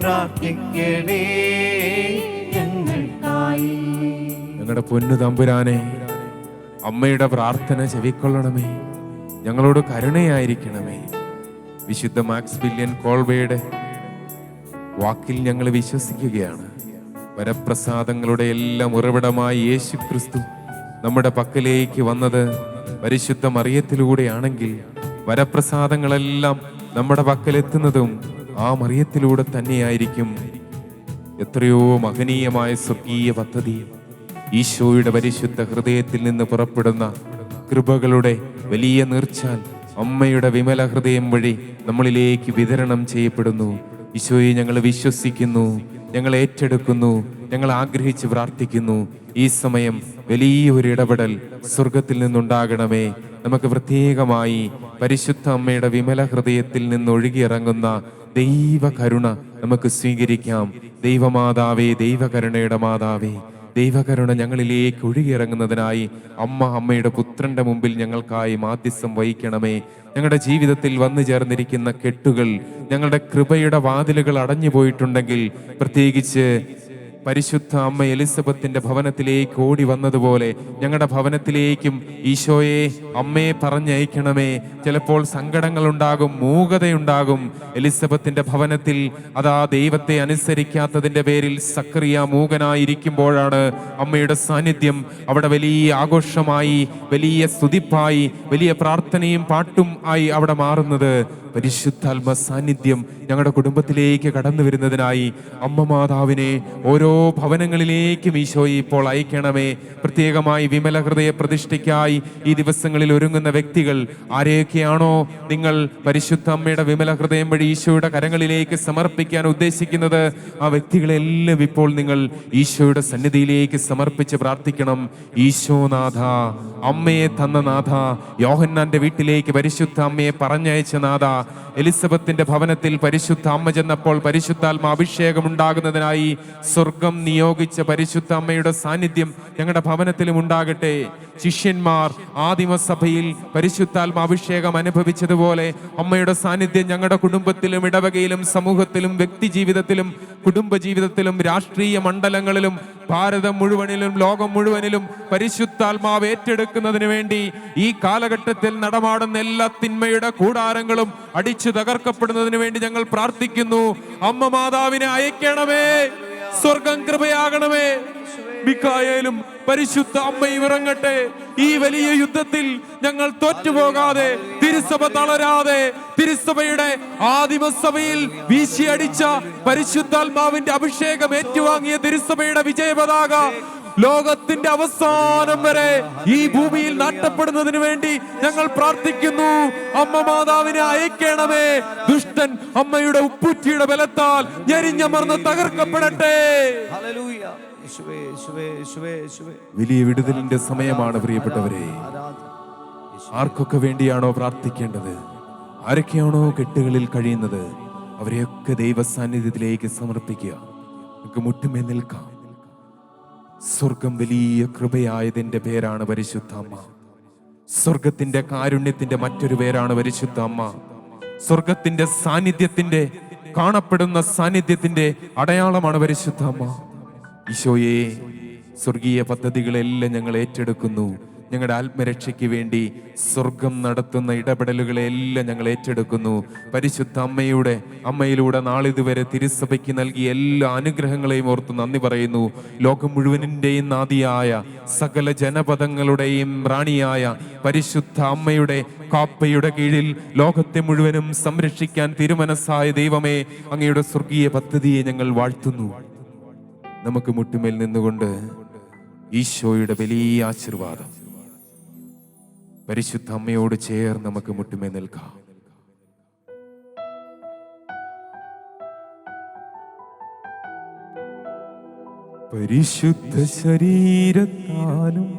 പ്രാർത്ഥിക്കണേ ഞങ്ങൾക്കായി. ഞങ്ങളുടെ പൊന്നു തമ്പുരാനെ, അമ്മയുടെ പ്രാർത്ഥന ചെവിക്കൊള്ളണമേ. ഞങ്ങളോട് കരുണയായിരിക്കണമേ. വിശുദ്ധ മാക്സിമിലിയൻ കോൾവേയുടെ വാക്കിൽ ഞങ്ങൾ വിശ്വസിക്കുകയാണ്. വരപ്രസാദങ്ങളുടെ എല്ലാം ഉറവിടമായി യേശു ക്രിസ്തു നമ്മുടെ പക്കലേക്ക് വന്നത് പരിശുദ്ധ മറിയത്തിലൂടെയാണെങ്കിൽ, വരപ്രസാദങ്ങളെല്ലാം നമ്മുടെ പക്കലെത്തുന്നതും ആ മറിയത്തിലൂടെ തന്നെയായിരിക്കും. എത്രയോ മഹനീയമായ സ്വർഗീയ പദ്ധതി ഈശോയുടെ പരിശുദ്ധ ഹൃദയത്തിൽ നിന്ന് പുറപ്പെടുന്ന കൃപകളുടെ വലിയ നീർച്ചാൽ അമ്മയുടെ വിമല ഹൃദയം വഴി നമ്മളിലേക്ക് വിതരണം ചെയ്യപ്പെടുന്നു. ഈശോയെ ഞങ്ങൾ വിശ്വസിക്കുന്നു, ഞങ്ങൾ ഏറ്റെടുക്കുന്നു, ഞങ്ങൾ ആഗ്രഹിച്ച് പ്രാർത്ഥിക്കുന്നു. ഈ സമയം വലിയൊരു ഇടപെടൽ സ്വർഗത്തിൽ നിന്നുണ്ടാകണമേ. നമുക്ക് പ്രത്യേകമായി പരിശുദ്ധ അമ്മയുടെ വിമല ഹൃദയത്തിൽ നിന്ന് ഒഴുകിയിറങ്ങുന്ന ദൈവ കരുണ നമുക്ക് സ്വീകരിക്കാം. ദൈവമാതാവേ, ദൈവകരുണയുടെ മാതാവേ, ദൈവകരുണ ഞങ്ങളിലേക്ക് ഒഴുകിയിറങ്ങുന്നതിനായി അമ്മയുടെ പുത്രന്റെ മുമ്പിൽ ഞങ്ങൾക്കായി മാധ്യസ്ഥം വഹിക്കണമേ. ഞങ്ങളുടെ ജീവിതത്തിൽ വന്നു ചേർന്നിരിക്കുന്ന കെട്ടുകൾ, ഞങ്ങളുടെ കൃപയുടെ വാതിലുകൾ അടഞ്ഞു പോയിട്ടുണ്ടെങ്കിൽ, പ്രത്യേകിച്ച് പരിശുദ്ധ അമ്മ എലിസബത്തിന്റെ ഭവനത്തിലേക്ക് ഓടി വന്നതുപോലെ ഞങ്ങളുടെ ഭവനത്തിലേക്കും ഈശോയെ, അമ്മയെ പറഞ്ഞയക്കണമേ. ചിലപ്പോൾ സങ്കടങ്ങളുണ്ടാകും, മൂകതയുണ്ടാകും. എലിസബത്തിന്റെ ഭവനത്തിൽ അതാ ദൈവത്തെ അനുസരിക്കാത്തതിന്റെ പേരിൽ സക്കറിയ മൂകനായിരിക്കുമ്പോഴാണ് അമ്മയുടെ സാന്നിധ്യം അവിടെ വലിയ ആഘോഷമായി, വലിയ സ്തുതിപ്പായി, വലിയ പ്രാർത്ഥനയും പാട്ടും ആയി അവിടെ മാറുന്നത്. പരിശുദ്ധാത്മ സാന്നിധ്യം ഞങ്ങളുടെ കുടുംബത്തിലേക്ക് കടന്നു വരുന്നതിനായി അമ്മ മാതാവിനെ ഓരോ ഭവനങ്ങളിലേക്കും ഈശോയെ ഇപ്പോൾ അയക്കണമേ. പ്രത്യേകമായി വിമല ഹൃദയ പ്രതിഷ്ഠയ്ക്കായി ഈ ദിവസങ്ങളിൽ ഒരുങ്ങുന്ന വ്യക്തികൾ ആരെയൊക്കെയാണോ നിങ്ങൾ പരിശുദ്ധ അമ്മയുടെ വിമല ഹൃദയം വഴി ഈശോയുടെ കരങ്ങളിലേക്ക് സമർപ്പിക്കാൻ ഉദ്ദേശിക്കുന്നത്, ആ വ്യക്തികളെല്ലാം ഇപ്പോൾ നിങ്ങൾ ഈശോയുടെ സന്നിധിയിലേക്ക് സമർപ്പിച്ച് പ്രാർത്ഥിക്കണം. ഈശോനാഥ, അമ്മയെ തന്ന നാഥ, യോഹന്നാന്റെ വീട്ടിലേക്ക് പരിശുദ്ധ അമ്മയെ പറഞ്ഞയച്ച നാഥ, എലിസബത്തിന്റെ ഭവനത്തിൽ പരിശുദ്ധ അമ്മ ചെന്നപ്പോൾ പരിശുദ്ധാത്മ അഭിഷേകം ഉണ്ടാകുന്നതിനായി സ്വർഗം നിയോഗിച്ച പരിശുദ്ധ അമ്മയുടെ സാന്നിധ്യം ഞങ്ങളുടെ ഭവനത്തിലും ഉണ്ടാകട്ടെ. ശിഷ്യന്മാർ ആദിമസഭയിൽ പരിശുദ്ധാത്മ അഭിഷേകം അനുഭവിച്ചതുപോലെ അമ്മയുടെ സാന്നിധ്യം ഞങ്ങളുടെ കുടുംബത്തിലും ഇടവകയിലും സമൂഹത്തിലും വ്യക്തി ജീവിതത്തിലും കുടുംബ ജീവിതത്തിലും രാഷ്ട്രീയ മണ്ഡലങ്ങളിലും ഭാരതം മുഴുവനിലും ലോകം മുഴുവനിലും പരിശുദ്ധാത്മാവ് ഏറ്റെടുക്കുന്നതിന് വേണ്ടി ഈ കാലഘട്ടത്തിൽ നടമാടുന്ന എല്ലാ തിന്മയുടെ കൂടാരങ്ങളും അടിച്ചു തകർക്കപ്പെടുന്നതിന് വേണ്ടി ഞങ്ങൾ പ്രാർത്ഥിക്കുന്നു. അമ്മ മാതാവിനെ അയക്കണമേ, സ്വർഗം കൃപയാകണമേ. മിഖായേലും പരിശുദ്ധ അമ്മയും ഇറങ്ങട്ടെ. ഈ വലിയ യുദ്ധത്തിൽ ഞങ്ങൾ തോറ്റുപോകാതെ, തിരുസഭ തളരാതെ, തിരുസഭയുടെ ആദിമസഭയിൽ വീശിയടിച്ച പരിശുദ്ധാത്മാവിന്റെ അഭിഷേകം ഏറ്റുവാങ്ങിയ തിരുസഭയുടെ വിജയപതാക ലോകത്തിന്റെ അവസാനം വരെ ഈ ഭൂമിയിൽ നാട്ടപ്പെടുന്നതിന് വേണ്ടി ഞങ്ങൾ പ്രാർത്ഥിക്കുന്നു. അമ്മ മാതാവിനെ അയക്കണമേ. ദുഷ്ടൻ അമ്മയുടെ ഉപ്പുറ്റിയുടെ ബലത്താൽ ഞെരിഞ്ഞമർന്ന് തകർക്കപ്പെടട്ടെ. വലിയ വിടുതലിന്റെ സമയമാണ് പ്രിയപ്പെട്ടവരെ. ആർക്കൊക്കെ വേണ്ടിയാണോ പ്രാർത്ഥിക്കേണ്ടത്, ആരൊക്കെയാണോ കെട്ടുകളിൽ കഴിയുന്നത്, അവരെയൊക്കെ ദൈവ സാന്നിധ്യത്തിലേക്ക് സമർപ്പിക്കുക. നമുക്ക് മുട്ടുമേ നിൽക്കാം. സ്വർഗം വലിയ കൃപയായതിന്റെ പേരാണ് പരിശുദ്ധ അമ്മ. സ്വർഗത്തിന്റെ കാരുണ്യത്തിന്റെ മറ്റൊരു പേരാണ് പരിശുദ്ധ അമ്മ. സ്വർഗത്തിന്റെ സാന്നിധ്യത്തിന്റെ, കാണപ്പെടുന്ന സാന്നിധ്യത്തിന്റെ അടയാളമാണ് പരിശുദ്ധ അമ്മ. ഈശോയെ, സ്വർഗീയ പദ്ധതികളെല്ലാം ഞങ്ങൾ ഏറ്റെടുക്കുന്നു. ഞങ്ങളുടെ ആത്മരക്ഷയ്ക്ക് വേണ്ടി സ്വർഗം നടത്തുന്ന ഇടപെടലുകളെല്ലാം ഞങ്ങൾ ഏറ്റെടുക്കുന്നു. പരിശുദ്ധ അമ്മയിലൂടെ നാളിതുവരെ തിരുസഭയ്ക്ക് നൽകിയ എല്ലാ അനുഗ്രഹങ്ങളെയും ഓർത്ത് നന്ദി പറയുന്നു. ലോകം മുഴുവനിൻ്റെയും നാദിയായ സകല ജനപദങ്ങളുടെയും റാണിയായ പരിശുദ്ധ അമ്മയുടെ കാപ്പയുടെ കീഴിൽ ലോകത്തെ മുഴുവനും സംരക്ഷിക്കാൻ തിരുമനസ്സായ ദൈവമേ, അങ്ങയുടെ സ്വർഗീയ പദ്ധതിയെ ഞങ്ങൾ വാഴ്ത്തുന്നു. നമുക്ക് മുട്ടുമേൽ നിന്നുകൊണ്ട് ഈശോയുടെ വലിയ ആശീർവാദം പരിശുദ്ധ അമ്മയോട് ചേർന്ന് നമുക്ക് മുട്ടുമേ നിൽക്കാം. പരിശുദ്ധ ശരീരത്താലും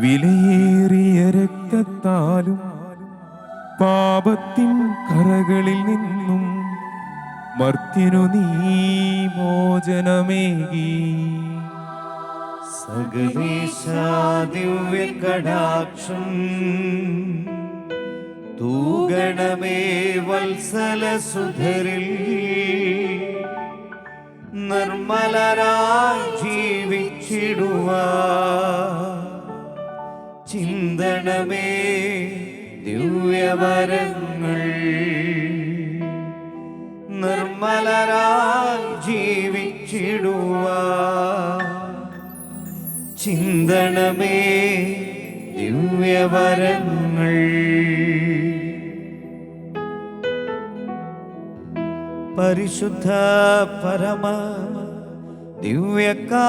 വിലയേറിയ രക്തത്താലും പാപത്തിൻ കറകളിൽ നിന്നും മർത്യനു നീ മോചനമേകി. സകലേശാ ദിവ്യകടാക്ഷം തൂഗണമേ വത്സലസുധരിൽ. നിർമ്മലരായി ജീവിച്ചിടുവാൻ ചിന്തണമേ ദിവ്യവരങ്ങൾ. നിർമ്മലരായി ജീവിച്ചിടുവാൻ ചിന്തണമേ ദിവ്യവരങ്ങൾ. പരിശുദ്ധ പരമ ദിവ്യകാരുണ്യത്തിന്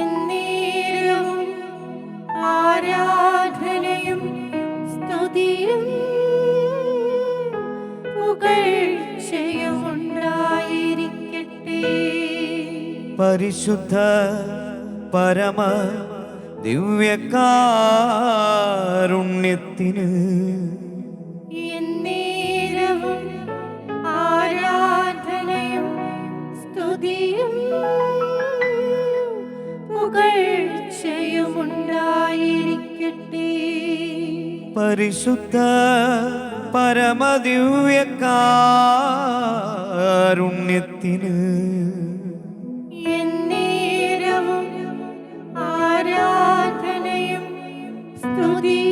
എന്നേരവും ആരാധനയും സ്തുതിയും പുകഴ്ചയും ഉണ്ടായിരിക്കട്ടെ. പരിശുദ്ധ പരമ ദിവ്യകാരുണ്യത്തിന് എന്നേരവും ആരാധനയും സ്തുതിയും പുകഴ്ചയും ഉണ്ടായിരിക്കട്ടെ. പരിശുദ്ധ പരമ ദിവ്യകാരുണ്യത്തിന് എന്നേരവും ആരാധനയും സ്തുതിയും